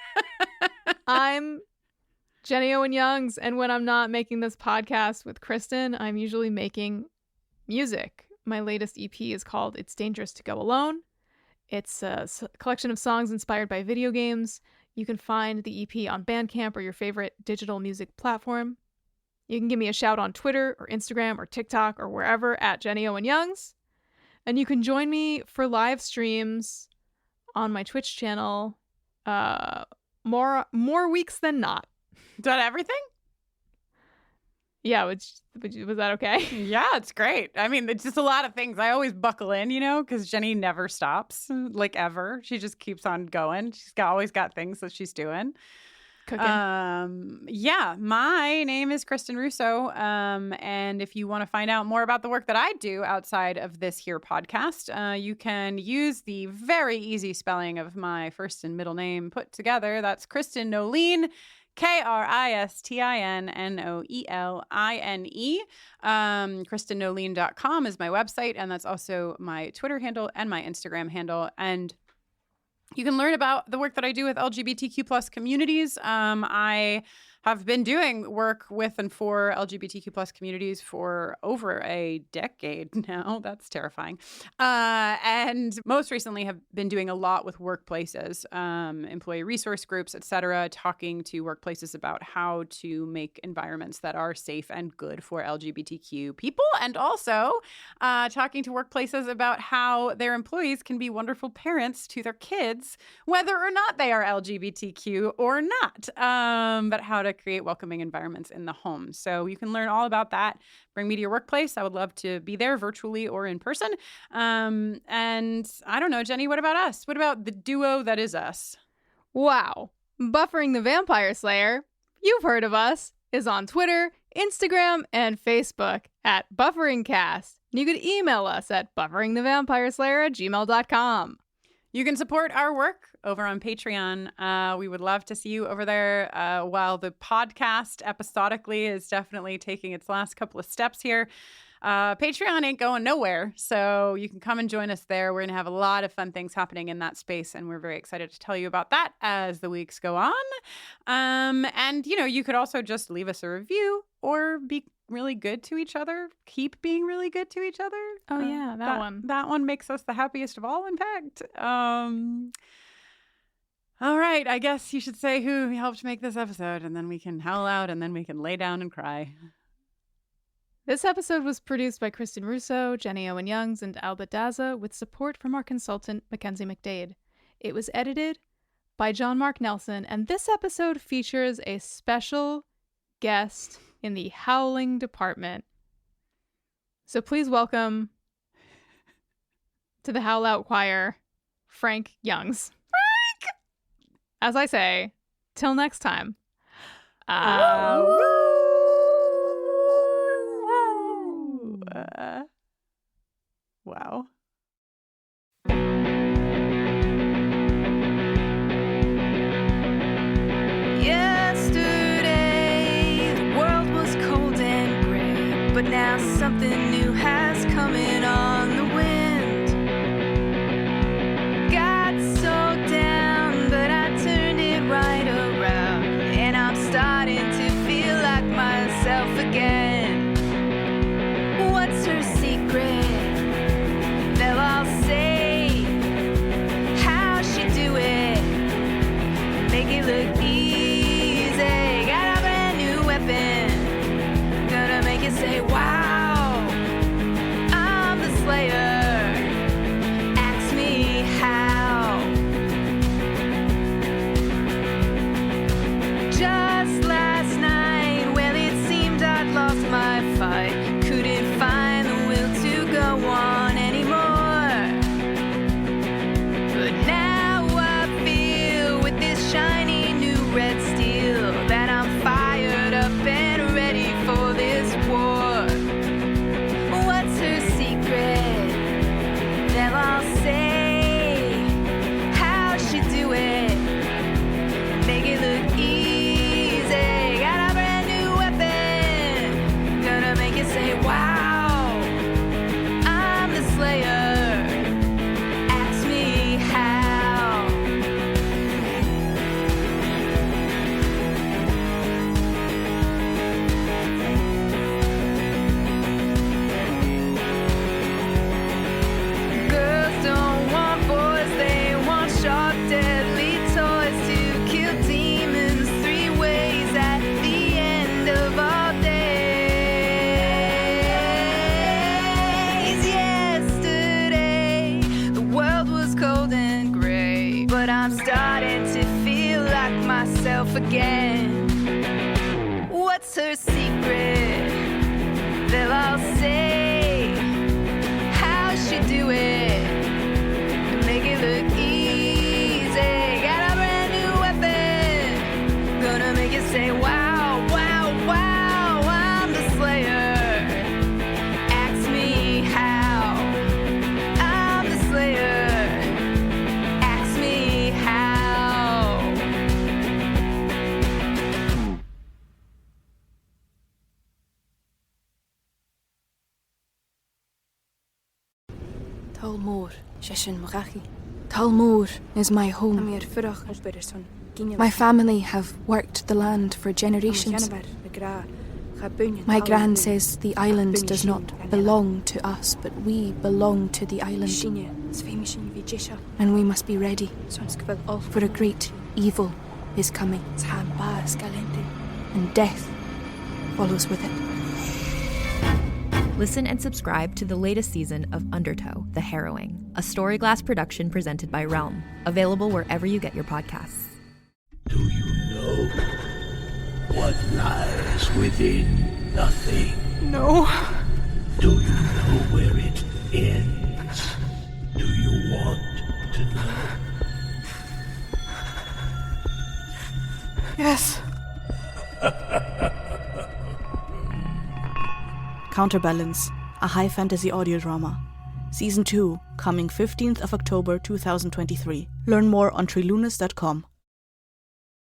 I'm Jenny Owen Youngs, and when I'm not making this podcast with Kristin, I'm usually making music. My latest EP is called It's Dangerous to Go Alone. It's a collection of songs inspired by video games. You can find the EP on Bandcamp or your favorite digital music platform. You can give me a shout on Twitter or Instagram or TikTok or wherever at Jenny Owen Youngs. And you can join me for live streams on my Twitch channel more weeks than not. Done everything? Yeah, was that okay? Yeah, it's great. I mean, it's just a lot of things. I always buckle in, because Jenny never stops, like ever. She just keeps on going. She's always got things that she's doing. Cooking. Yeah, my name is Kristin Russo. And if you want to find out more about the work that I do outside of this here podcast, you can use the very easy spelling of my first and middle name put together. That's Kristin Noeline, KristinNoeline. KristinNoeline.com is my website, and that's also my Twitter handle and my Instagram handle. And you can learn about the work that I do with LGBTQ+ communities. I have been doing work with and for LGBTQ plus communities for over a decade now. That's terrifying. And most recently have been doing a lot with workplaces, employee resource groups, et cetera, talking to workplaces about how to make environments that are safe and good for LGBTQ people, and also talking to workplaces about how their employees can be wonderful parents to their kids, whether or not they are LGBTQ or not, but how to create welcoming environments in the home. So you can learn all about that. Bring me to your workplace. I would love to be there virtually or in person. And I don't know, Jenny, what about us? What about the duo that is us? Wow. Buffering the Vampire Slayer, you've heard of us, is on Twitter, Instagram, and Facebook at BufferingCast. You could email us at bufferingthevampireslayer@gmail.com. You can support our work over on Patreon. We would love to see you over there while the podcast episodically is definitely taking its last couple of steps here. Patreon ain't going nowhere, so you can come and join us there. We're going to have a lot of fun things happening in that space, and we're very excited to tell you about that as the weeks go on. And, you know, you could also just leave us a review or be really good to each other. Keep being really good to each other. Oh, yeah, that one. That one makes us the happiest of all, in fact. All right, I guess you should say who helped make this episode, and then we can howl out, and then we can lay down and cry. This episode was produced by Kristin Russo, Jenny Owen Youngs, and Alba Daza, with support from our consultant, Mackenzie MacDade. It was edited by John Mark Nelson, and this episode features a special guest in the howling department. So please welcome to the Howl Out Choir, Frank Youngs. Frank! As I say, till next time. Wow. Yesterday, the world was cold and gray, but now something new has come in on the wind. Got so down, but I turned it right around, and I'm starting to feel like myself again. What's her secret? They'll all say, how'd she do it? Make it look easy. Got a brand new weapon, gonna make it say, wow, I'm the Slayer. Ask me how. Just last night, well, it seemed I'd lost my fight. Couldn't find the will to go on anymore. But now I feel with this shiny new red steel that I'm fired up and ready for this war. What's her secret? They'll all say, how'd she do it? Make it look easy. Got a brand new weapon, gonna make it say, wow, I'm the Slayer. Ask me how. Girls don't want boys, they want sharp, deadly toys to kill demons 3 ways at the end of all days. Yesterday, the world was cold and gray, but I'm starting to feel like myself again. What's her secret? They'll all say, how'd she do it? Make it look easy. Got a brand new weapon, gonna make it say, wow, wow, wow, I'm the Slayer. Ask me how. I'm the Slayer. Ask me how. Talmor, Sheshin Marachi. Talmor is my home. I'm here for a My family have worked the land for generations. My gran says the island does not belong to us, but we belong to the island. And we must be ready, for a great evil is coming, and death follows with it. Listen and subscribe to the latest season of Undertow, The Harrowing, a Storyglass production presented by Realm, available wherever you get your podcasts. Do you know what lies within nothing? No. Do you know where it ends? Do you want to know? Yes. Counterbalance, a high fantasy audio drama. Season 2, coming 15th of October 2023. Learn more on trilunas.com.